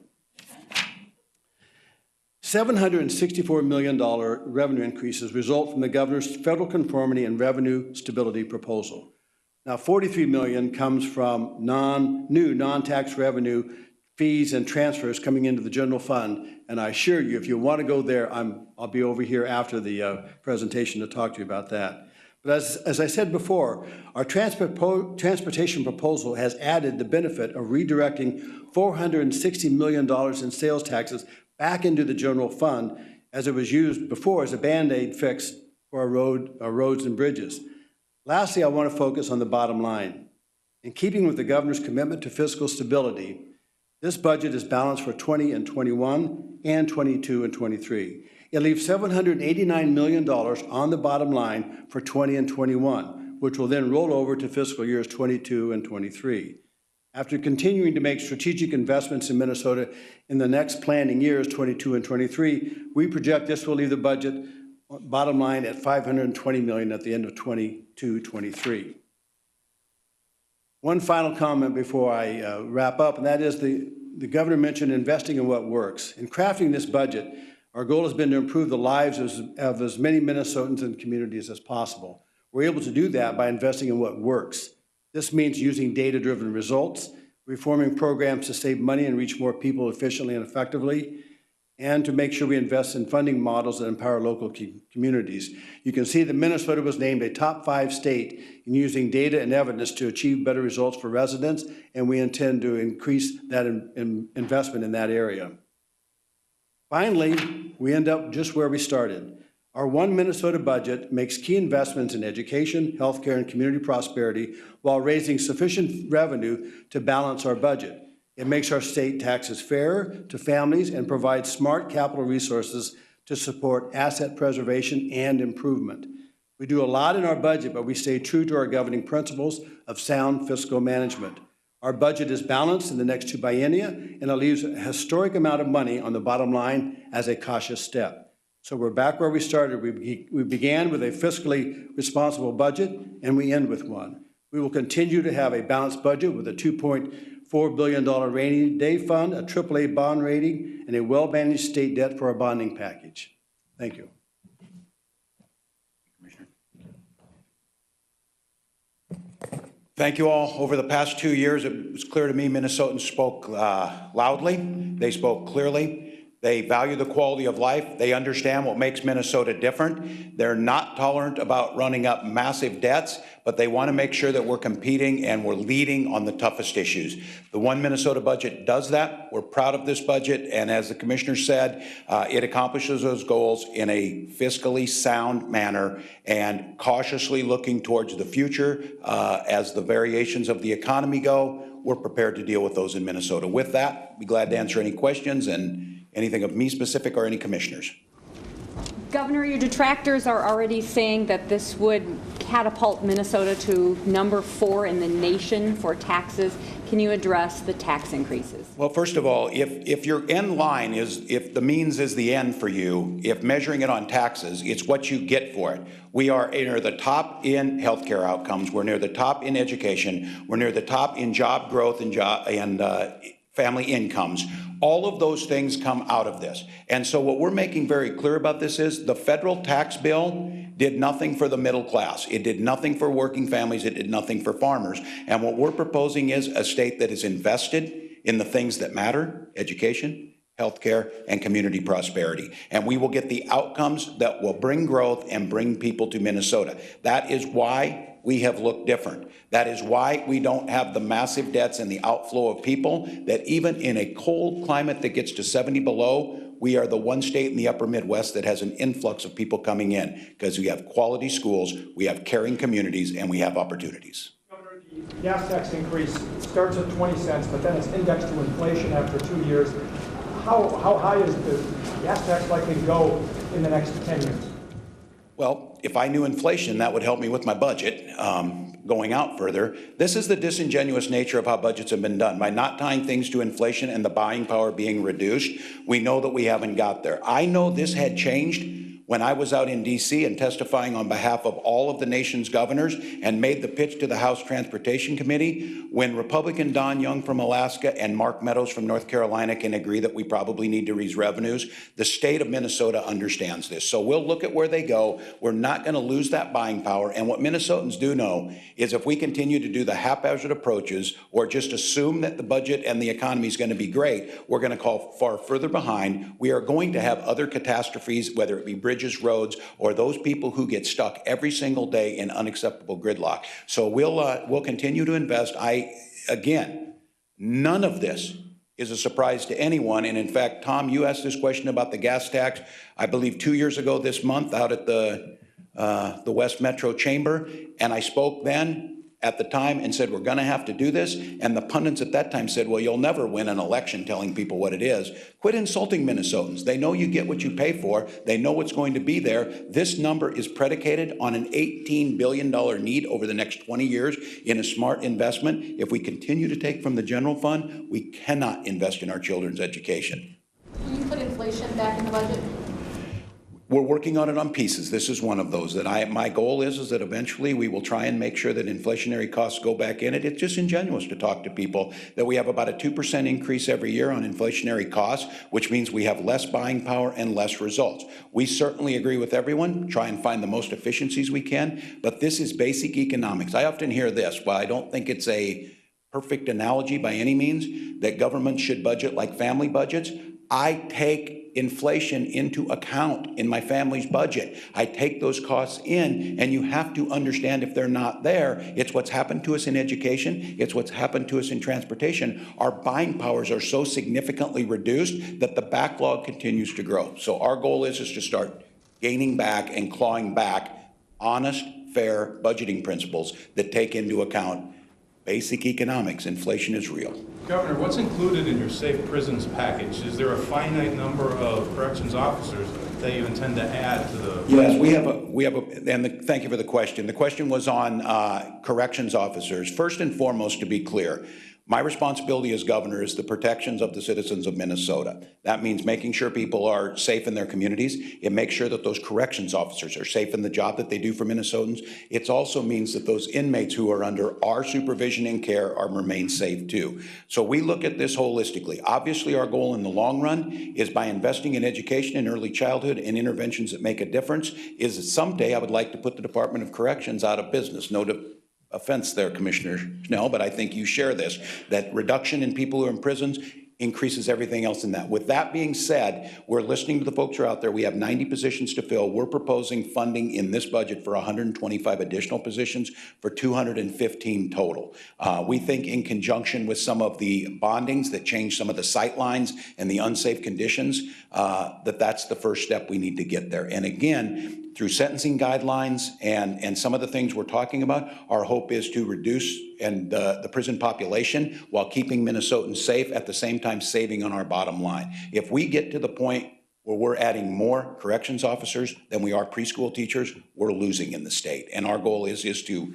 $764 million revenue increases result from the governor's federal conformity and revenue stability proposal. Now, $43 million comes from new non-tax revenue fees and transfers coming into the general fund, and I assure you, if you want to go there, I'll be over here after the presentation to talk to you about that. But as I said before, our transportation proposal has added the benefit of redirecting $460 million in sales taxes back into the general fund, as it was used before as a Band-Aid fix for our roads and bridges. Lastly, I want to focus on the bottom line. In keeping with the governor's commitment to fiscal stability, this budget is balanced for 20 and 21 and 22 and 23. It leaves $789 million on the bottom line for 20 and 21, which will then roll over to fiscal years 22 and 23. After continuing to make strategic investments in Minnesota in the next planning years, 22 and 23, we project this will leave the budget bottom line at $520 million at the end of 22-23. One final comment before I wrap up, and that is the governor mentioned investing in what works. In crafting this budget, our goal has been to improve the lives of as many Minnesotans and communities as possible. We're able to do that by investing in what works. This means using data-driven results. reforming programs to save money and reach more people efficiently and effectively, and to make sure we invest in funding models that empower local communities. You can see that Minnesota was named a top 5 state in using data and evidence to achieve better results for residents, and we intend to increase that investment in that area. Finally, we end up just where we started. Our One Minnesota budget makes key investments in education, healthcare, and community prosperity while raising sufficient revenue to balance our budget. It makes our state taxes fair to families and provides smart capital resources to support asset preservation and improvement. We do a lot in our budget, but we stay true to our governing principles of sound fiscal management. Our budget is balanced in the next 2 biennia, and it leaves a historic amount of money on the bottom line as a cautious step. So we're back where we started. We began with a fiscally responsible budget, and we end with one. We will continue to have a balanced budget with a $2.4 billion rainy day fund, a AAA bond rating, and a well-managed state debt for our bonding package. Thank you. Thank you all. Over the past 2 years, it was clear to me Minnesotans spoke loudly. They spoke clearly. They value the quality of life. They understand what makes Minnesota different. They're not tolerant about running up massive debts, but they want to make sure that we're competing and we're leading on the toughest issues. The One Minnesota budget does that. We're proud of this budget, and as the commissioner said, it accomplishes those goals in a fiscally sound manner and cautiously looking towards the future as the variations of the economy go. We're prepared to deal with those in Minnesota. With that, I'd be glad to answer any questions and anything of me specific or any commissioners. Governor, your detractors are already saying that this would catapult Minnesota to number 4 in the nation for taxes. Can you address the tax increases? Well, first of all, if your end line is, if the means is the end for you, if measuring it on taxes, it's what you get for it. We are near the top in healthcare outcomes. We're near the top in education. We're near the top in job growth and family incomes. All of those things come out of this. And so what we're making very clear about this is the federal tax bill did nothing for the middle class. It did nothing for working families. It did nothing for farmers. And what we're proposing is a state that is invested in the things that matter: education, healthcare, and community prosperity. And we will get the outcomes that will bring growth and bring people to Minnesota. That is why we have looked different. That is why we don't have the massive debts and the outflow of people, that even in a cold climate that gets to 70 below, we are the one state in the upper Midwest that has an influx of people coming in, because we have quality schools, we have caring communities, and we have opportunities. Governor, the gas tax increase starts at 20 cents, but then it's indexed to inflation after 2 years. How high is the gas tax likely to go in the next 10 years? Well, if I knew inflation, that would help me with my budget going out further. This is the disingenuous nature of how budgets have been done. By not tying things to inflation and the buying power being reduced, we know that we haven't got there. I know this had changed when I was out in D.C. and testifying on behalf of all of the nation's governors and made the pitch to the House Transportation Committee, when Republican Don Young from Alaska and Mark Meadows from North Carolina can agree that we probably need to raise revenues. The state of Minnesota understands this. So we'll look at where they go. We're not going to lose that buying power. And what Minnesotans do know is if we continue to do the haphazard approaches or just assume that the budget and the economy is going to be great, we're going to fall far further behind. We are going to have other catastrophes, whether it be bridges, roads, or those people who get stuck every single day in unacceptable gridlock. So we'll continue to invest. Again, none of this is a surprise to anyone. And in fact, Tom, you asked this question about the gas tax, I believe 2 years ago this month out at the West Metro Chamber. And I spoke then at the time and said, we're going to have to do this. And the pundits at that time said, well, you'll never win an election telling people what it is. Quit insulting Minnesotans. They know you get what you pay for. They know what's going to be there. This number is predicated on an $18 billion need over the next 20 years in a smart investment. If we continue to take from the general fund, we cannot invest in our children's education. Can you put inflation back in the budget? We're working on it on pieces. This is one of those that my goal is that eventually we will try and make sure that inflationary costs go back in it. It's just ingenuous to talk to people that we have about a 2% increase every year on inflationary costs, which means we have less buying power and less results. We certainly agree with everyone, try and find the most efficiencies we can, but this is basic economics. I often hear this, well, I don't think it's a perfect analogy by any means that government should budget like family budgets. I take inflation into account in my family's budget. I take those costs in, and you have to understand if they're not there, it's what's happened to us in education, it's what's happened to us in transportation. Our buying powers are so significantly reduced that the backlog continues to grow. So our goal is to start gaining back and clawing back honest, fair budgeting principles that take into account basic economics. Inflation is real. Governor, what's included in your Safe Prisons package? Is there a finite number of corrections officers that you intend to add to the? Yes, thank you for the question. The question was on corrections officers. First and foremost, to be clear, my responsibility as governor is the protections of the citizens of Minnesota. That means making sure people are safe in their communities. It makes sure that those corrections officers are safe in the job that they do for Minnesotans. It also means that those inmates who are under our supervision and care remain safe too. So we look at this holistically. Obviously, our goal in the long run is by investing in education and early childhood and interventions that make a difference, is that someday I would like to put the Department of Corrections out of business. No offense there, Commissioner Snell, but I think you share this, that reduction in people who are in prisons increases everything else in that. With that being said, we're listening to the folks who are out there. We have 90 positions to fill. We're proposing funding in this budget for 125 additional positions for 215 total. We think in conjunction with some of the bondings that change some of the sight lines and the unsafe conditions, that's the first step we need to get there. And again, through sentencing guidelines and some of the things we're talking about, our hope is to reduce the prison population while keeping Minnesotans safe, at the same time saving on our bottom line. If we get to the point where we're adding more corrections officers than we are preschool teachers, we're losing in the state. And our goal is to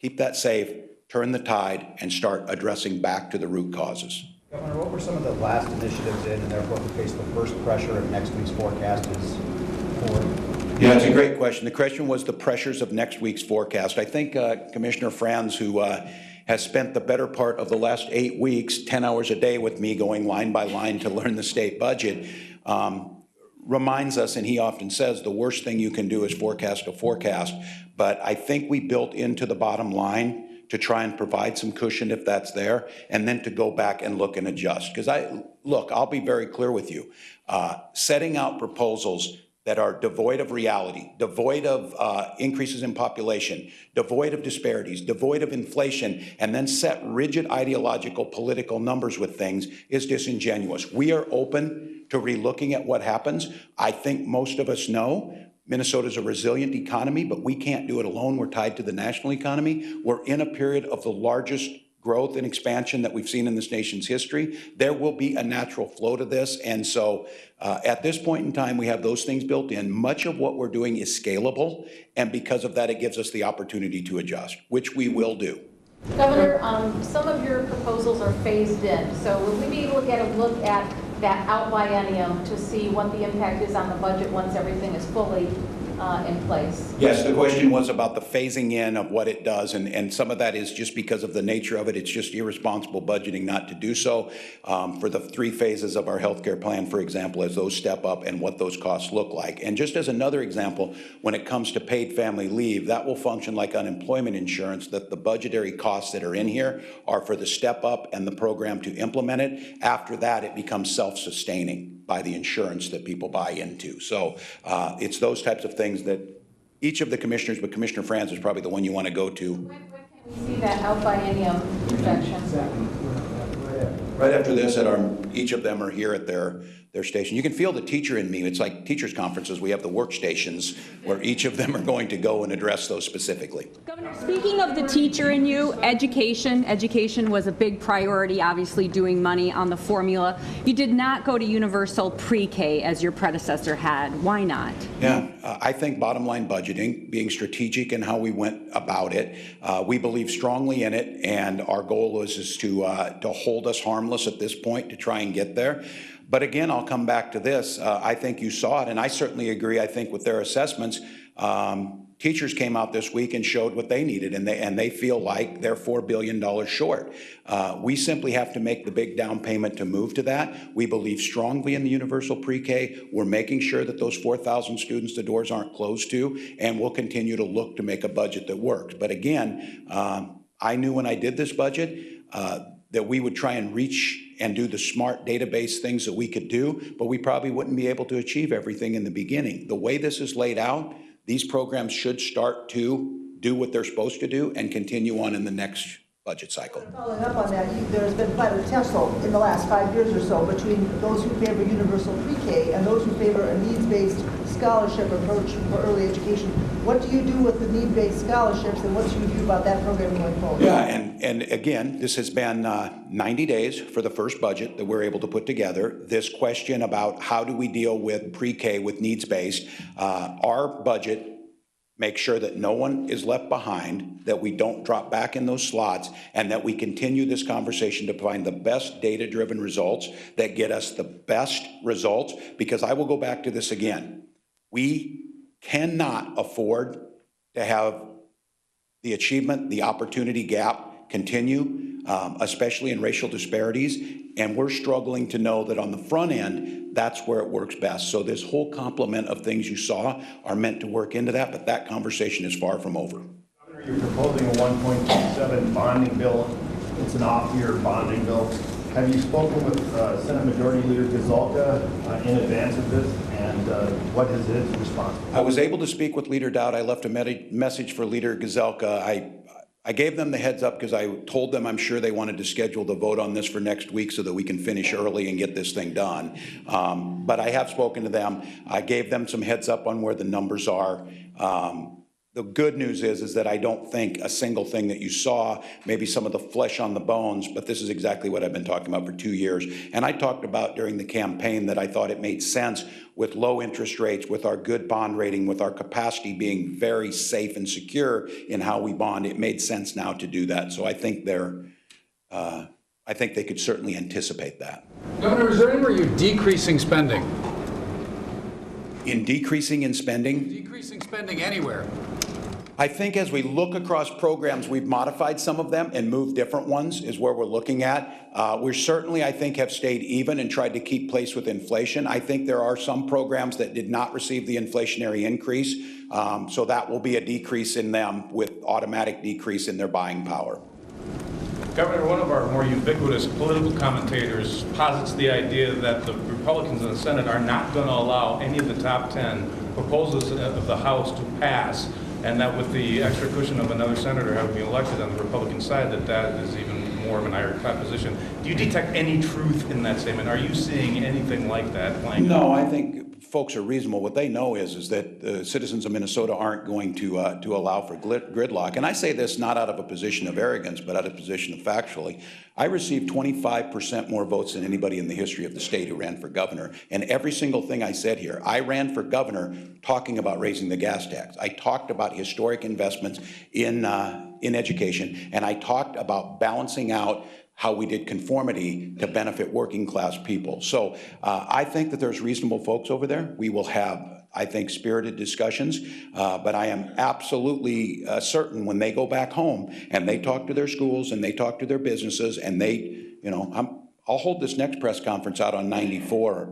keep that safe, turn the tide, and start addressing back to the root causes. Governor, what were some of the last initiatives in, and therefore we face the first pressure of next week's forecast is for? Yeah, that's a great question. The question was the pressures of next week's forecast. I think Commissioner Franz, who has spent the better part of the last 8 weeks, 10 hours a day with me going line by line to learn the state budget, reminds us, and he often says, the worst thing you can do is forecast a forecast. But I think we built into the bottom line to try and provide some cushion if that's there, and then to go back and look and adjust. Because I'll be very clear with you. Setting out proposals that are devoid of reality, devoid of increases in population, devoid of disparities, devoid of inflation, and then set rigid ideological political numbers with things is disingenuous. We are open to relooking at what happens. I think most of us know Minnesota's a resilient economy, but we can't do it alone. We're tied to the national economy. We're in a period of the largest growth and expansion that we've seen in this nation's history. There will be a natural flow to this. And so at this point in time, we have those things built in. Much of what we're doing is scalable. And because of that, it gives us the opportunity to adjust, which we will do. Governor, some of your proposals are phased in. So will we be able to get a look at that out biennium to see what the impact is on the budget once everything is fully in place? Yes, the question was about the phasing in of what it does, and some of that is just because of the nature of it. It's just irresponsible budgeting not to do so. For the 3 phases of our healthcare plan, for example, as those step up and what those costs look like. And just as another example, when it comes to paid family leave, that will function like unemployment insurance, that the budgetary costs that are in here are for the step up and the program to implement it. After that, it becomes self-sustaining by the insurance that people buy into. So it's those types of things that each of the commissioners, but Commissioner Franz is probably the one you want to go to. When can we see that out biennium projection? Right after this, each of them are here at their station. You can feel the teacher in me. It's like teachers' conferences. We have the workstations where each of them are going to go and address those specifically. Governor, speaking of the teacher in you, education was a big priority, obviously doing money on the formula. You did not go to universal pre-K as your predecessor had. Why not? Yeah, I think bottom line budgeting, being strategic in how we went about it, we believe strongly in it, and our goal is to hold us harmless at this point to try and get there. But again, I'll come back to this. I think you saw it, and I certainly agree, I think, with their assessments. Teachers came out this week and showed what they needed, and they feel like they're $4 billion short. We simply have to make the big down payment to move to that. We believe strongly in the universal pre-K. We're making sure that those 4,000 students, the doors aren't closed to, and we'll continue to look to make a budget that works. But again, I knew when I did this budget that we would try and reach and do the smart database things that we could do, but we probably wouldn't be able to achieve everything in the beginning. The way this is laid out, these programs should start to do what they're supposed to do and continue on in the next budget cycle. Following up on that, there's been quite a tussle in the last 5 years or so between those who favor universal pre-K and those who favor a needs-based scholarship approach for early education. What do you do with the need-based scholarships, and what's your view about that program going forward? Yeah, and again, this has been 90 days for the first budget that we're able to put together. This question about how do we deal with pre-K with needs-based, our budget make sure that no one is left behind, that we don't drop back in those slots, and that we continue this conversation to find the best data-driven results that get us the best results, because I will go back to this again. We cannot afford to have the achievement, the opportunity gap continue, especially in racial disparities, and we're struggling to know that on the front end, that's where it works best. So this whole complement of things you saw are meant to work into that, but that conversation is far from over. Governor, you're proposing a 1.27 bonding bill. It's an off-year bonding bill. Have you spoken with Senate Majority Leader Gazolka in advance of this, and what is his response? I was able to speak with Leader Dowd. I left a message for Leader Gazolka. I gave them the heads up because I told them I'm sure they wanted to schedule the vote on this for next week so that we can finish early and get this thing done. But I have spoken to them. I gave them some heads up on where the numbers are. The good news is that I don't think a single thing that you saw, maybe some of the flesh on the bones, but this is exactly what I've been talking about for 2 years. And I talked about during the campaign that I thought it made sense with low interest rates, with our good bond rating, with our capacity being very safe and secure in how we bond. It made sense now to do that. So I think I think they could certainly anticipate that. Governor, is there anywhere you're decreasing spending? In decreasing in spending? Decreasing spending anywhere. I think as we look across programs, we've modified some of them and moved different ones is where we're looking at. We certainly, I think, have stayed even and tried to keep pace with inflation. I think there are some programs that did not receive the inflationary increase, so that will be a decrease in them with automatic decrease in their buying power. Governor, one of our more ubiquitous political commentators posits the idea that the Republicans in the Senate are not going to allow any of the top 10 proposals of the House to pass, and that with the extra cushion of another senator having been elected on the Republican side, that is even more of an ironclad position. Do you detect any truth in that statement? Are you seeing anything like that playing out? No, I think folks are reasonable. What they know is that the citizens of Minnesota aren't going to allow for gridlock. And I say this not out of a position of arrogance, but out of a position of factually. I received 25% more votes than anybody in the history of the state who ran for governor. And every single thing I said here, I ran for governor talking about raising the gas tax. I talked about historic investments in education, and I talked about balancing out how we did conformity to benefit working class people. So I think that there's reasonable folks over there. We will have, I think, spirited discussions, but I am absolutely certain when they go back home and they talk to their schools and they talk to their businesses and they, I'll hold this next press conference out on 94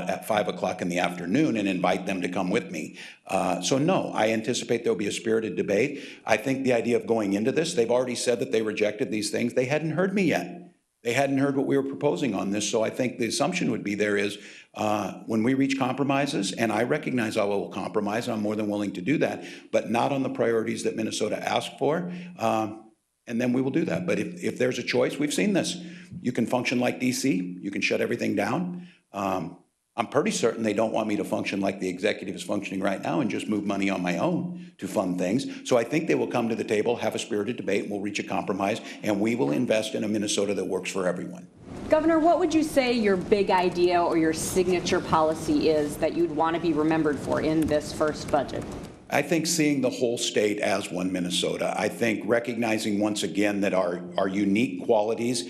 at 5 o'clock in the afternoon and invite them to come with me. So no, I anticipate there'll be a spirited debate. I think the idea of going into this, they've already said that they rejected these things. They hadn't heard me yet. They hadn't heard what we were proposing on this. So I think the assumption would be there is when we reach compromises, and I recognize I will compromise, I'm more than willing to do that, but not on the priorities that Minnesota asked for. And then we will do that. But if there's a choice, we've seen this. You can function like DC. You can shut everything down. I'm pretty certain they don't want me to function like the executive is functioning right now and just move money on my own to fund things. So I think they will come to the table, have a spirited debate, and we'll reach a compromise, and we will invest in a Minnesota that works for everyone. Governor, what would you say your big idea or your signature policy is that you'd want to be remembered for in this first budget? I think seeing the whole state as one Minnesota. I think recognizing once again that our unique qualities,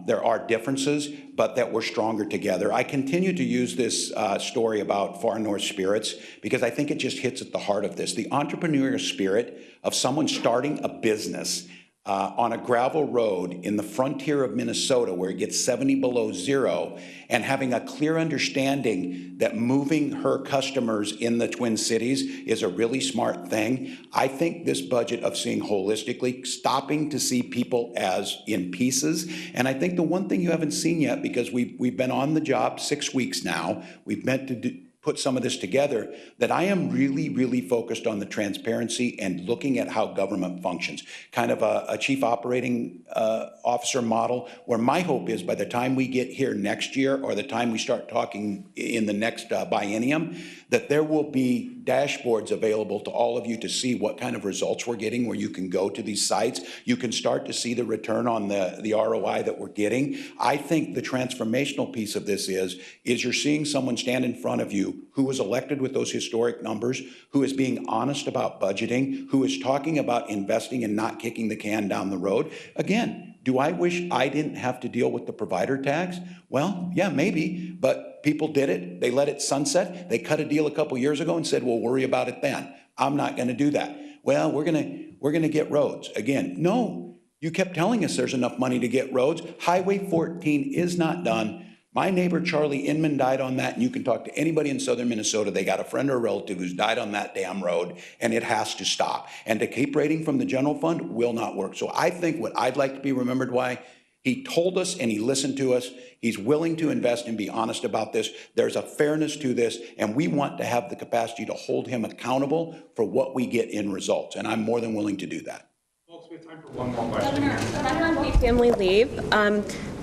there are differences, but that we're stronger together. I continue to use this story about Far North Spirits because I think it just hits at the heart of this. The entrepreneurial spirit of someone starting a business on a gravel road in the frontier of Minnesota where it gets 70 below zero, and having a clear understanding that moving her customers in the Twin Cities is a really smart thing. I think this budget of seeing holistically, stopping to see people as in pieces. And I think the one thing you haven't seen yet, because we've been on the job 6 weeks now, we've meant to put some of this together, that I am really, really focused on the transparency and looking at how government functions. Kind of a chief operating officer model, where my hope is by the time we get here next year or the time we start talking in the next biennium, that there will be dashboards available to all of you to see what kind of results we're getting, where you can go to these sites. You can start to see the return on the ROI that we're getting. I think the transformational piece of this is you're seeing someone stand in front of you who was elected with those historic numbers, who is being honest about budgeting, who is talking about investing and not kicking the can down the road. Again, do I wish I didn't have to deal with the provider tax? Well, yeah, maybe, but people did it. They let it sunset. They cut a deal a couple years ago and said, we'll worry about it then. I'm not going to do that. Well, we're going to get roads. Again, no, you kept telling us there's enough money to get roads. Highway 14 is not done. My neighbor, Charlie Inman, died on that, and you can talk to anybody in southern Minnesota. They got a friend or a relative who's died on that damn road, and it has to stop. And to keep rating from the general fund will not work. So I think what I'd like to be remembered by, he told us and he listened to us. He's willing to invest and be honest about this. There's a fairness to this, and we want to have the capacity to hold him accountable for what we get in results, and I'm more than willing to do that. Folks, we have time for one more question. Governor, on paid family leave,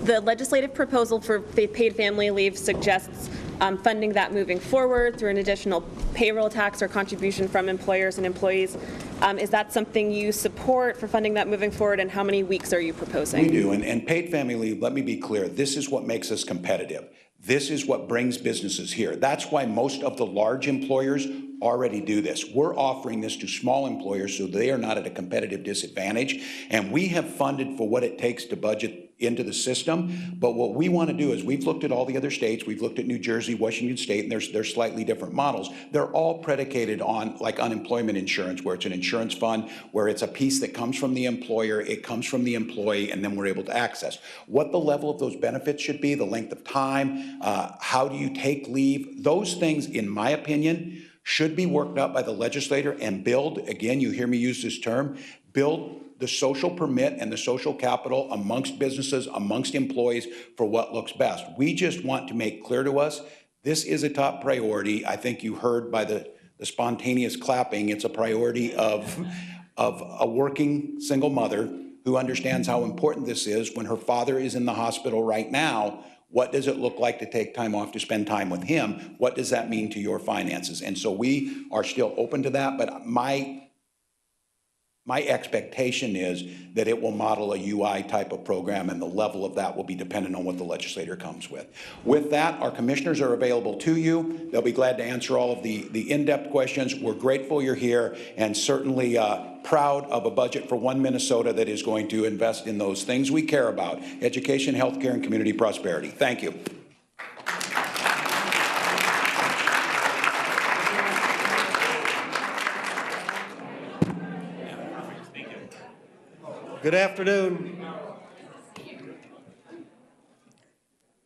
the legislative proposal for paid family leave suggests funding that moving forward through an additional payroll tax or contribution from employers and employees. Is that something you support for funding that moving forward, and how many weeks are you proposing? We do, and paid family leave, let me be clear, this is what makes us competitive. This is what brings businesses here. That's why most of the large employers already do this. We're offering this to small employers so they are not at a competitive disadvantage, and we have funded for what it takes to budget into the system. But what we want to do is, we've looked at all the other states, we've looked at New Jersey, Washington State, and there's slightly different models. They're all predicated on like unemployment insurance, where it's an insurance fund, where it's a piece that comes from the employer, it comes from the employee, and then we're able to access. What the level of those benefits should be, the length of time, how do you take leave, those things, in my opinion, should be worked out by the legislator and build, again, you hear me use this term, build the social permit and the social capital amongst businesses, amongst employees for what looks best. We just want to make clear to us, this is a top priority. I think you heard by the spontaneous clapping, it's a priority of a working single mother who understands how important this is. When her father is in the hospital right now, what does it look like to take time off to spend time with him? What does that mean to your finances? And so we are still open to that, but my expectation is that it will model a UI type of program, and the level of that will be dependent on what the legislator comes with. With that, our commissioners are available to you. They'll be glad to answer all of the in-depth questions. We're grateful you're here, and certainly proud of a budget for one Minnesota that is going to invest in those things we care about: education, healthcare, and community prosperity. Thank you. Good afternoon.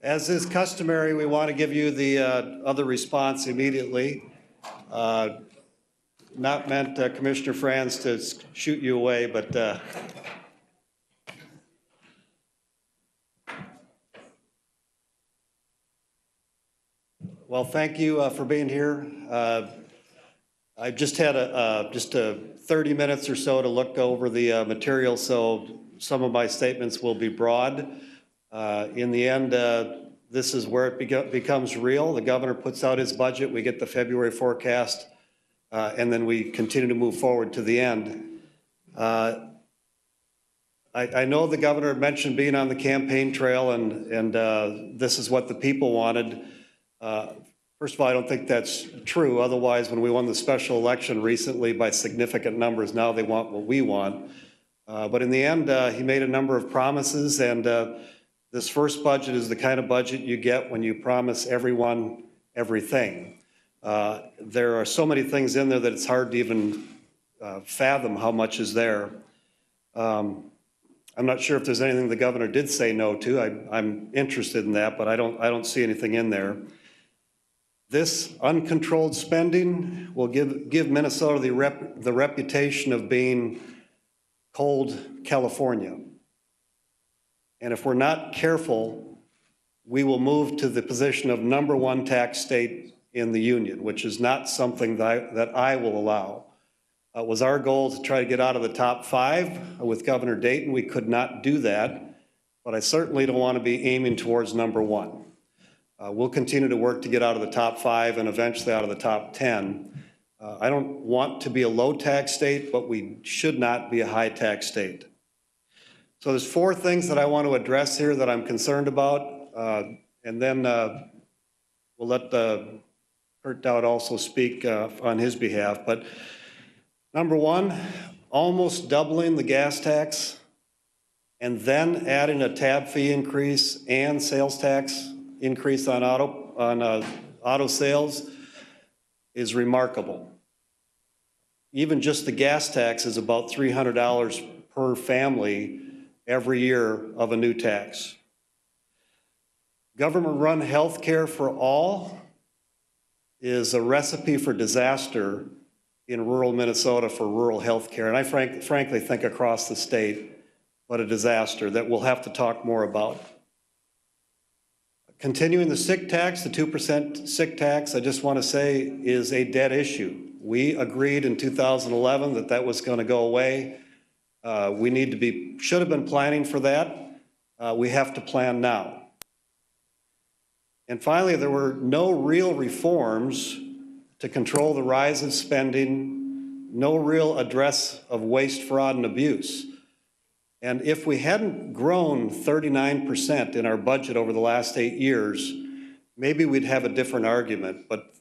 As is customary, we want to give you the other response immediately. Not meant, Commissioner Franz, to shoot you away, but well, thank you for being here. I just had a 30 minutes or so to look over the material, so some of my statements will be broad. In the end, this is where it becomes real. The governor puts out his budget, we get the February forecast, and then we continue to move forward to the end. I know the governor mentioned being on the campaign trail, and this is what the people wanted. First of all, I don't think that's true. Otherwise, when we won the special election recently by significant numbers, now they want what we want. But in the end, he made a number of promises, and this first budget is the kind of budget you get when you promise everyone everything. There are so many things in there that it's hard to even fathom how much is there. I'm not sure if there's anything the governor did say no to. I'm interested in that, but I don't see anything in there. This uncontrolled spending will give Minnesota the reputation of being cold California. And if we're not careful, we will move to the position of #1 tax state in the union, which is not something that I will allow. It was our goal to try to get out of the top 5 with Governor Dayton. We could not do that, but I certainly don't want to be aiming towards #1. We'll continue to work to get out of the top 5 and eventually out of the top 10. I don't want to be a low tax state, but we should not be a high tax state. So there's 4 things that I want to address here that I'm concerned about, and then we'll let Kurt Dowd also speak on his behalf. But #1, almost doubling the gas tax and then adding a tab fee increase and sales tax increase on auto sales is remarkable. Even just the gas tax is about $300 per family every year of a new tax. Government-run health care for all is a recipe for disaster in rural Minnesota for rural health care. And I frankly think across the state, what a disaster that we'll have to talk more about. Continuing the sick tax, the 2% sick tax, I just want to say is a dead issue. We agreed in 2011 that that was going to go away. We should have been planning for that. We have to plan now. And finally, there were no real reforms to control the rise in spending, no real address of waste, fraud, and abuse. And if we hadn't grown 39% in our budget over the last 8 years, maybe we'd have a different argument. But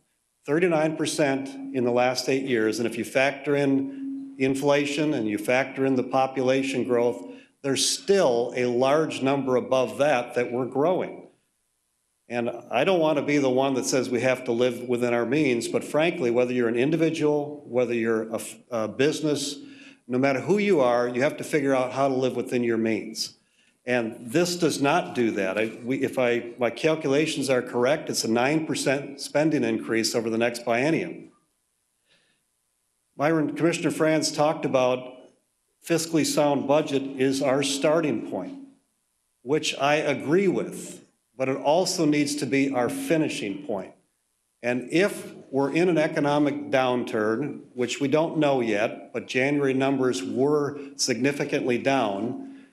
39% in the last 8 years, and if you factor in inflation and you factor in the population growth, there's still a large number above that we're growing. And I don't want to be the one that says we have to live within our means, but frankly, whether you're an individual, whether you're a business, no matter who you are, you have to figure out how to live within your means. And this does not do that. If my calculations are correct, it's a 9% spending increase over the next biennium. Commissioner Franz talked about fiscally sound budget is our starting point, which I agree with. But it also needs to be our finishing point. And if we're in an economic downturn, which we don't know yet, but January numbers were significantly down,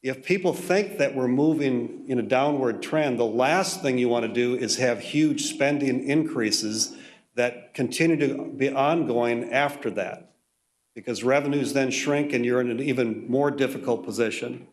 if people think that we're moving in a downward trend, the last thing you want to do is have huge spending increases that continue to be ongoing after that, because revenues then shrink and you're in an even more difficult position.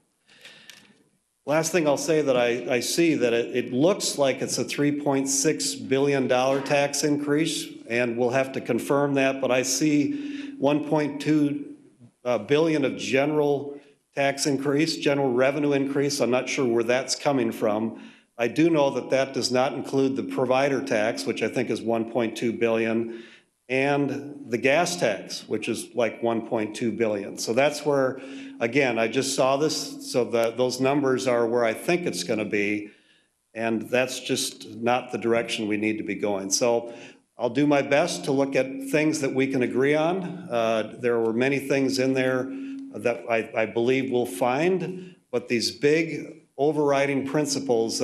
Last thing I'll say that I see that it looks like it's a $3.6 billion tax increase, and we'll have to confirm that, but I see $1.2 billion of general tax increase, general revenue increase. I'm not sure where that's coming from. I do know that that does not include the provider tax, which I think is $1.2 billion, and the gas tax, which is like $1.2 billion. So that's where, again, I just saw this, so that those numbers are where I think it's going to be, and that's just not the direction we need to be going. So I'll do my best to look at things that we can agree on. There were many things in there that I believe we'll find, but these big overriding principles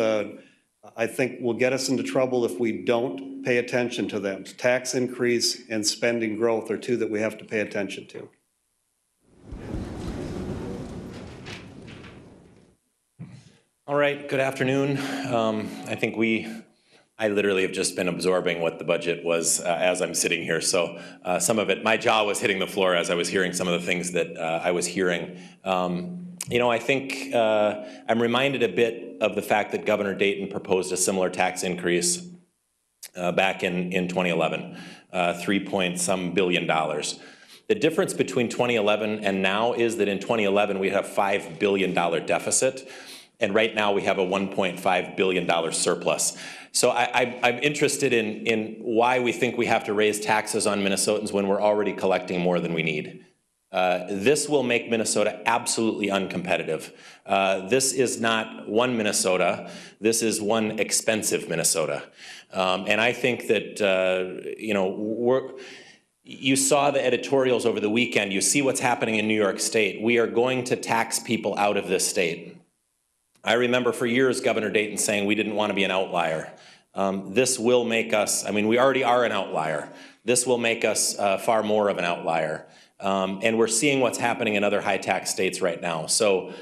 I think will get us into trouble if we don't pay attention to them. Tax increase and spending growth are 2 that we have to pay attention to. All right, good afternoon. I literally have just been absorbing what the budget was as I'm sitting here. So some of it, my jaw was hitting the floor as I was hearing some of the things that I was hearing. I think I'm reminded a bit of the fact that Governor Dayton proposed a similar tax increase back in 2011, $3 billion. The difference between 2011 and now is that in 2011 we have a $5 billion deficit, and right now we have a $1.5 billion surplus. So I'm interested in why we think we have to raise taxes on Minnesotans when we're already collecting more than we need. This will make Minnesota absolutely uncompetitive. This is not one Minnesota. This is one expensive Minnesota. And I think that, you know, you saw the editorials over the weekend. You see what's happening in New York State. We are going to tax people out of this state. I remember for years Governor Dayton saying we didn't want to be an outlier. This will make us, I mean, we already are an outlier. This will make us far more of an outlier. And we're seeing what's happening in other high tax states right now. So,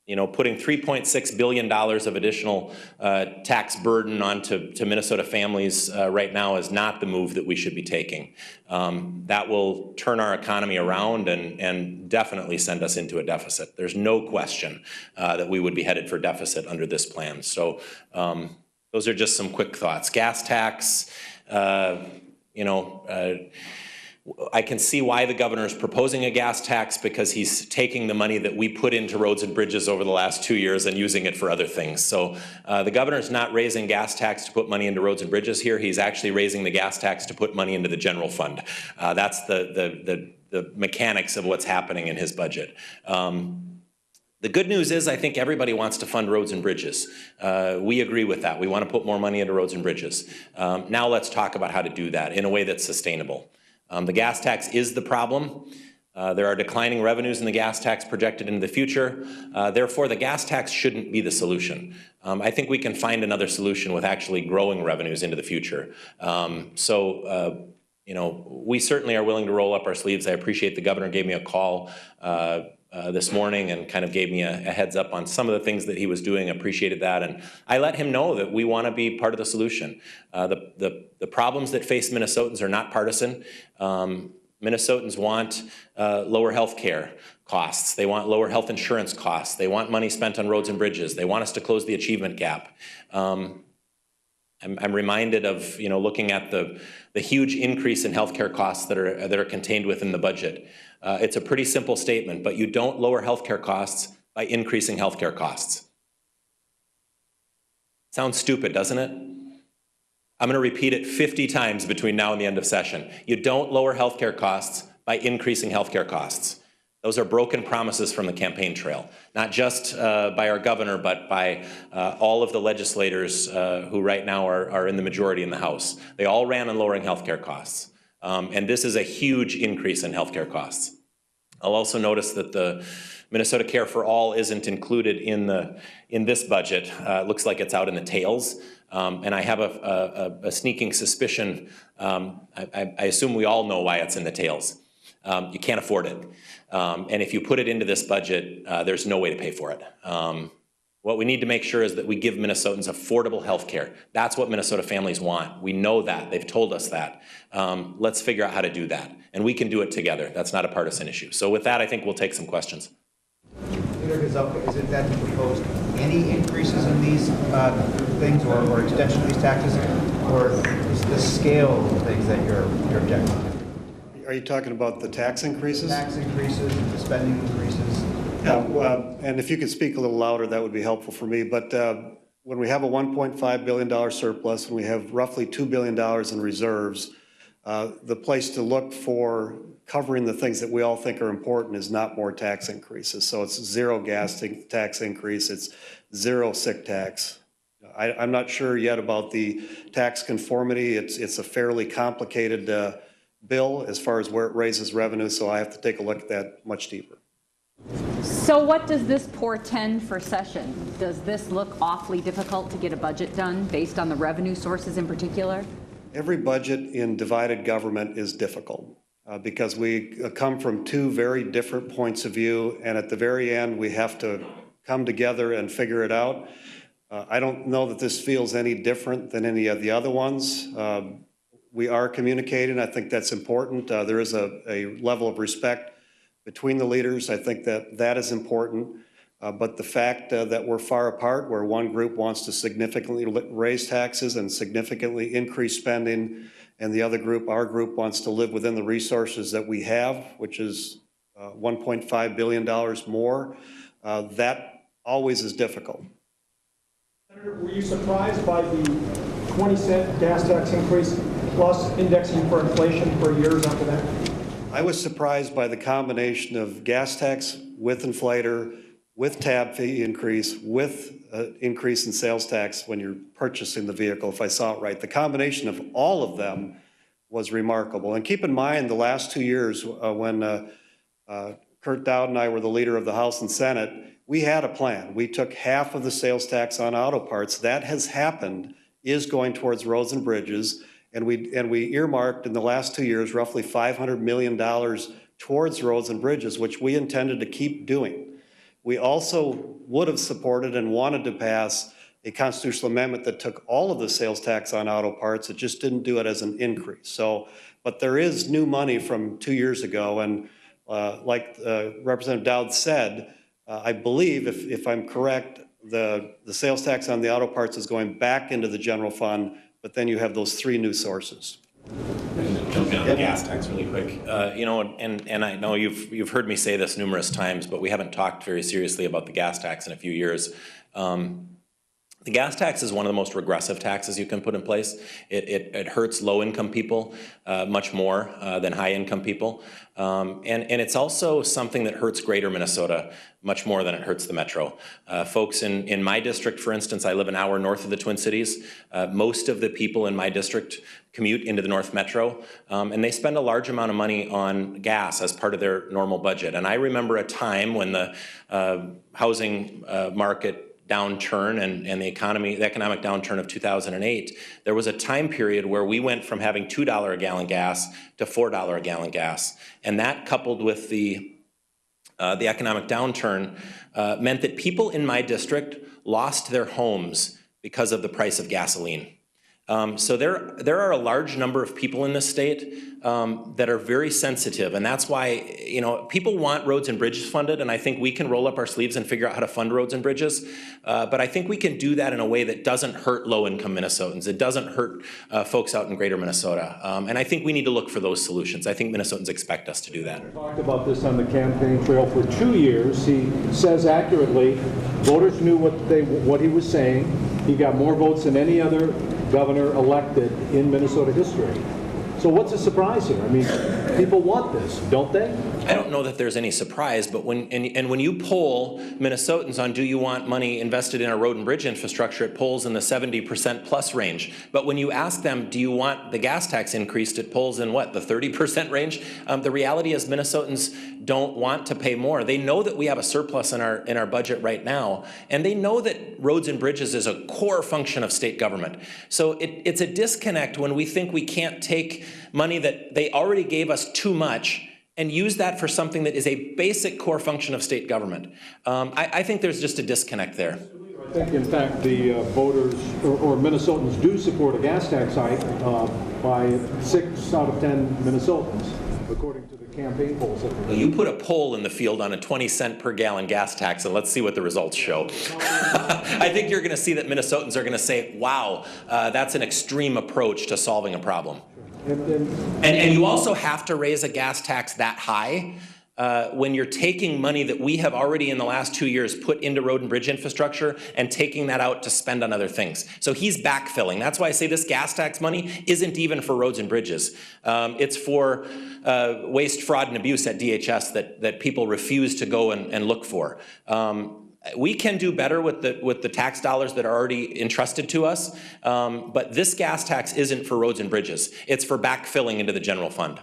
you know, putting $3.6 billion of additional tax burden onto Minnesota families right now is not the move that we should be taking. That will turn our economy around and definitely send us into a deficit. There's no question that we would be headed for deficit under this plan. So those are just some quick thoughts. Gas tax, you know, I can see why the governor is proposing a gas tax, because he's taking the money that we put into roads and bridges over the last 2 years and using it for other things. So the governor's not raising gas tax to put money into roads and bridges here. He's actually raising the gas tax to put money into the general fund. That's the mechanics of what's happening in his budget. The good news is I think everybody wants to fund roads and bridges. We agree with that. We want to put more money into roads and bridges. Now let's talk about how to do that in a way that's sustainable. The gas tax is the problem. There are declining revenues in the gas tax projected into the future. Therefore, the gas tax shouldn't be the solution. I think we can find another solution with actually growing revenues into the future. You know, we certainly are willing to roll up our sleeves. I appreciate the governor gave me a call this morning and kind of gave me a heads up on some of the things that he was doing. Appreciated that, and I let him know that we want to be part of the solution. The problems that face Minnesotans are not partisan. Minnesotans want lower health care costs. They want lower health insurance costs. They want money spent on roads and bridges. They want us to close the achievement gap. I'm reminded of, you know, looking at the huge increase in healthcare costs that are contained within the budget. It's a pretty simple statement, but you don't lower healthcare costs by increasing healthcare costs. Sounds stupid, doesn't it? I'm going to repeat it 50 times between now and the end of session. You don't lower healthcare costs by increasing healthcare costs. Those are broken promises from the campaign trail, not just by our governor, but by all of the legislators who right now are in the majority in the House. They all ran on lowering healthcare costs. And this is a huge increase in healthcare costs. I'll also notice that the Minnesota Care for All isn't included in this budget. It looks like it's out in the tails. And I have a sneaking suspicion, I assume we all know why it's in the tails. You can't afford it. And if you put it into this budget, there's no way to pay for it. What we need to make sure is that we give Minnesotans affordable health care. That's what Minnesota families want. We know that. They've told us that. Let's figure out how to do that. And we can do it together. That's not a partisan issue. So with that, I think we'll take some questions. Leader Gazalka, is it that you proposed any increases in these things or extension of these taxes? Or is the scale of things that you're objecting to? Are you talking about the tax increases? Tax increases, the spending increases. Yeah, and if you could speak a little louder, that would be helpful for me. But when we have a $1.5 billion surplus and we have roughly $2 billion in reserves, the place to look for covering the things that we all think are important is not more tax increases. So it's zero gas tax increase, it's zero sick tax. I'm not sure yet about the tax conformity. It's a fairly complicated bill as far as where it raises revenue, so I have to take a look at that much deeper. So what does this portend for session? Does this look awfully difficult to get a budget done based on the revenue sources in particular? Every budget in divided government is difficult because we come from two very different points of view, and at the very end we have to come together and figure it out. I don't know that this feels any different than any of the other ones. We are communicating. I think that's important. There is a level of respect between the leaders. I think that is important. But the fact that we're far apart, where one group wants to significantly raise taxes and significantly increase spending, and the other group, our group, wants to live within the resources that we have, which is $1.5 billion more, that always is difficult. Senator, were you surprised by the 20-cent gas tax increase plus indexing for inflation for years after that? I was surprised by the combination of gas tax with inflator, with tab fee increase, with increase in sales tax when you're purchasing the vehicle, if I saw it right. The combination of all of them was remarkable. And keep in mind, the last 2 years when Kurt Dowd and I were the leader of the House and Senate, we had a plan. We took half of the sales tax on auto parts. That has happened, is going towards roads and bridges. And we earmarked in the last 2 years roughly $500 million towards roads and bridges, which we intended to keep doing. We also would have supported and wanted to pass a constitutional amendment that took all of the sales tax on auto parts. It just didn't do it as an increase. So, but there is new money from 2 years ago. And like Representative Dowd said, I believe, if I'm correct, the sales tax on the auto parts is going back into the general fund, but then you have those 3 new sources. Jump in on the gas tax really quick. You know, and I know you've heard me say this numerous times, but we haven't talked very seriously about the gas tax in a few years. The gas tax is one of the most regressive taxes you can put in place. It hurts low-income people much more than high-income people. And it's also something that hurts greater Minnesota much more than it hurts the metro. Folks in my district, for instance, I live an hour north of the Twin Cities. Most of the people in my district commute into the North Metro, and they spend a large amount of money on gas as part of their normal budget. And I remember a time when the housing market downturn and the economic downturn of 2008, there was a time period where we went from having $2 a gallon gas to $4 a gallon gas. And that, coupled with the economic downturn, meant that people in my district lost their homes because of the price of gasoline. So there are a large number of people in this state that are very sensitive, and that's why, you know, people want roads and bridges funded, and I think we can roll up our sleeves and figure out how to fund roads and bridges, but I think we can do that in a way that doesn't hurt low-income Minnesotans. It doesn't hurt folks out in greater Minnesota, and I think we need to look for those solutions. I think Minnesotans expect us to do that. We talked about this on the campaign trail for 2 years. He says accurately, voters knew what he was saying. He got more votes than any other governor elected in Minnesota history. So what's the surprise here? I mean, people want this, don't they? I don't know that there's any surprise, but when you poll Minnesotans on do you want money invested in our road and bridge infrastructure, it polls in the 70% plus range. But when you ask them, do you want the gas tax increased, it polls in what, the 30% range? The reality is Minnesotans don't want to pay more. They know that we have a surplus in our budget right now, and they know that roads and bridges is a core function of state government. So it's a disconnect when we think we can't take money that they already gave us too much and use that for something that is a basic core function of state government. I think there's just a disconnect there. I think, in fact, the voters or Minnesotans do support a gas tax hike by 6 out of 10 Minnesotans, according to the campaign polls. Well, you put a poll in the field on a 20-cent per gallon gas tax, and let's see what the results show. I think you're going to see that Minnesotans are going to say, wow, that's an extreme approach to solving a problem. And you also have to raise a gas tax that high when you're taking money that we have already in the last 2 years put into road and bridge infrastructure and taking that out to spend on other things. So he's backfilling. That's why I say this gas tax money isn't even for roads and bridges. It's for waste, fraud, and abuse at DHS that people refuse to go and look for. We can do better with the tax dollars that are already entrusted to us, but this gas tax isn't for roads and bridges. It's for backfilling into the general fund.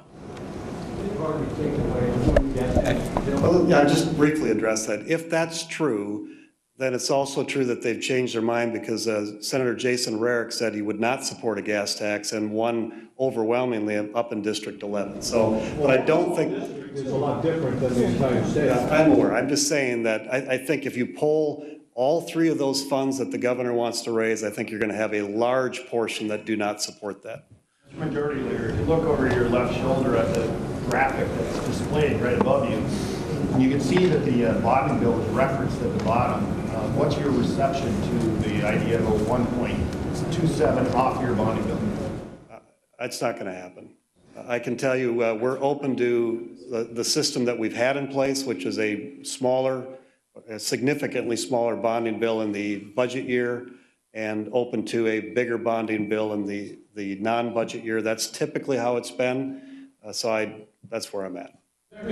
Well, yeah, I'll just briefly address that. If that's true, then it's also true that they've changed their mind because Senator Jason Rarick said he would not support a gas tax and won overwhelmingly up in District 11. So, but I don't think it's a lot different than the entire state. Yeah, I'm aware. I'm just saying that I think if you poll all 3 of those funds that the governor wants to raise, I think you're going to have a large portion that do not support that. Majority Leader, if you look over your left shoulder at the graphic that's displayed right above you, you can see that the bonding bill is referenced at the bottom. What's your reception to the idea of a 1.27 off-year bonding bill? It's not going to happen. I can tell you we're open to the system that we've had in place, which is a significantly smaller bonding bill in the budget year, and open to a bigger bonding bill in the non-budget year. That's typically how it's been. So that's where I'm at.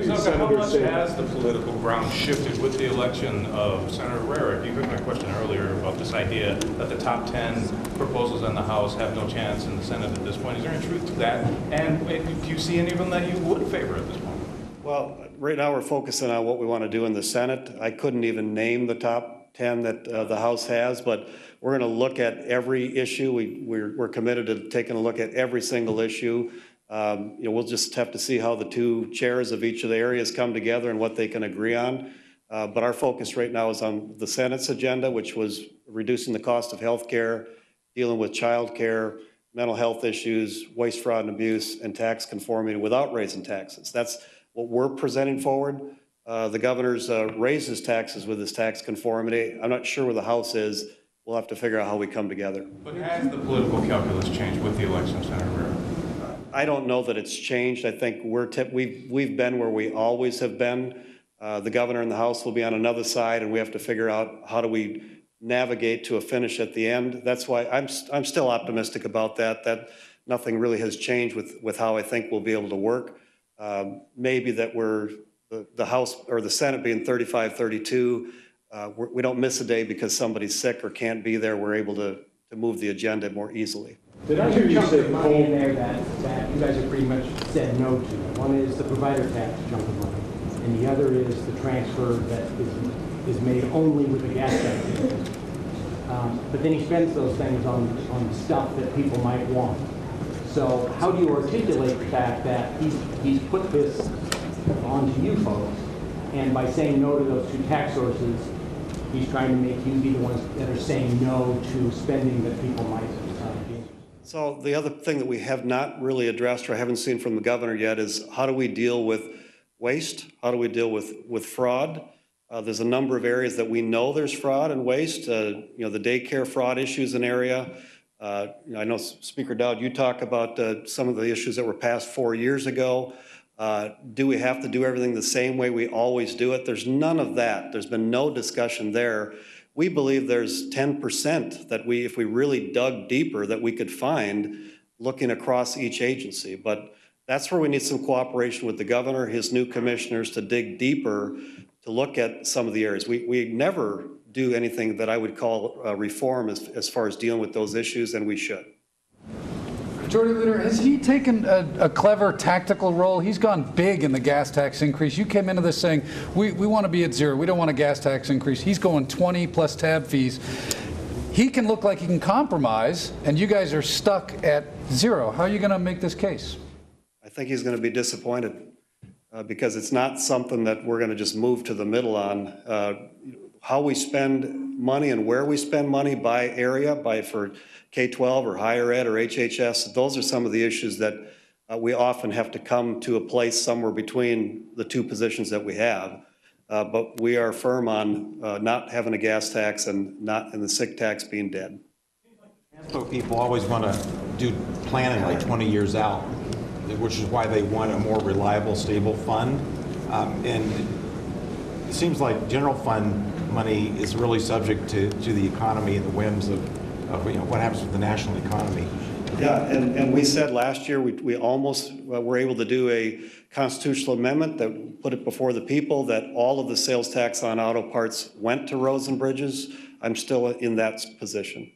So how much has the political ground shifted with the election of Senator Rarick? You heard my question earlier about this idea that the top 10 proposals in the House have no chance in the Senate at this point. Is there any truth to that? And do you see any of them that you would favor at this point? Well, right now we're focusing on what we want to do in the Senate. I couldn't even name the top 10 that the House has, but we're going to look at every issue. We're committed to taking a look at every single issue. We'll just have to see how the two chairs of each of the areas come together and what they can agree on. But our focus right now is on the Senate's agenda, which was reducing the cost of health care, dealing with child care, mental health issues, waste, fraud, and abuse, and tax conformity without raising taxes. That's what we're presenting forward. The governor's raises taxes with his tax conformity. I'm not sure where the House is. We'll have to figure out how we come together. But has the political calculus changed with the election of Senator Rarick? I don't know that it's changed. I think we've been where we always have been. The governor and the House will be on another side, and we have to figure out how do we navigate to a finish at the end. That's why I'm still optimistic about that. That nothing really has changed with how I think we'll be able to work. Maybe that the House or the Senate being 35-32, we don't miss a day because somebody's sick or can't be there. We're able to move the agenda more easily. Did I hear you say money in there that you guys have pretty much said no to? One is the provider tax chunk of money, and the other is the transfer that is made only with the gas tax. But then he spends those things on stuff that people might want. So how do you articulate the fact that he's put this onto you folks, and by saying no to those two tax sources, he's trying to make you be the ones that are saying no to spending that people might do? So the other thing that we have not really addressed or haven't seen from the governor yet is how do we deal with waste? How do we deal with fraud? There's a number of areas that we know there's fraud and waste. The daycare fraud issue is an area. I know Speaker Dowd, you talk about some of the issues that were passed 4 years ago. Do we have to do everything the same way we always do it? There's none of that. There's been no discussion there. We believe there's 10% that if we really dug deeper, that we could find looking across each agency. But that's where we need some cooperation with the governor, his new commissioners, to dig deeper, to look at some of the areas. We never do anything that I would call reform as far as dealing with those issues, and we should. Majority Leader, has he taken a clever tactical role? He's gone big in the gas tax increase. You came into this saying, we want to be at zero. We don't want a gas tax increase. He's going 20 plus tab fees. He can look like he can compromise, and you guys are stuck at zero. How are you going to make this case? I think he's going to be disappointed because it's not something that we're going to just move to the middle on. How we spend money and where we spend money by area, for K-12 or higher ed or HHS, those are some of the issues that we often have to come to a place somewhere between the two positions that we have. But we are firm on not having a gas tax and the sick tax being dead. So people always want to do planning like 20 years out, which is why they want a more reliable, stable fund. And it seems like general fund money is really subject to the economy and the whims of what happens with the national economy. Yeah, and we said last year we almost were able to do a constitutional amendment that put it before the people that all of the sales tax on auto parts went to roads and bridges. I'm still in that position.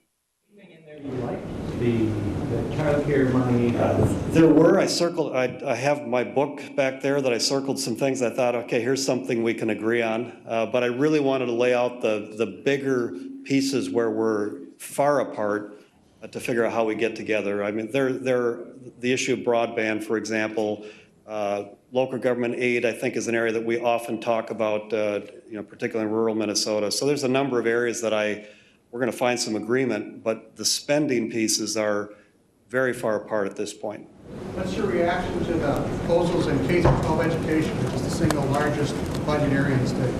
The child care money? There were. I have my book back there that I circled some things I thought, okay, here's something we can agree on. But I really wanted to lay out the bigger pieces where we're far apart to figure out how we get together. I mean, the issue of broadband, for example, local government aid, I think, is an area that we often talk about, particularly in rural Minnesota. So there's a number of areas that we're going to find some agreement, but the spending pieces are very far apart at this point. What's your reaction to the proposals in K-12 education, which is the single largest budget area in the state?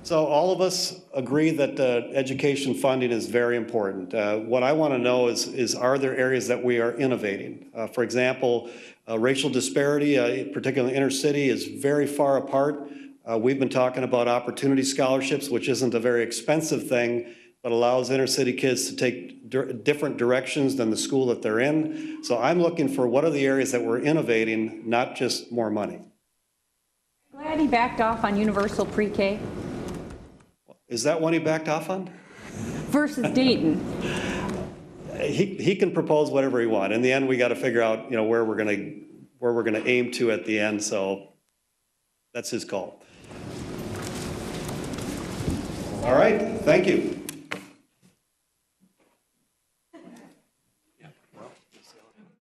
So all of us agree that education funding is very important. What I want to know is are there areas that we are innovating? For example, racial disparity, particularly inner city, is very far apart. We've been talking about opportunity scholarships, which isn't a very expensive thing, but allows inner city kids to take different directions than the school that they're in. So I'm looking for what are the areas that we're innovating, not just more money. Glad he backed off on universal pre-K Is that one he backed off on? versus Dayton. He can propose whatever he wants. In the end, we got to figure out, where we're gonna aim to at the end. So that's his call. All right, thank you.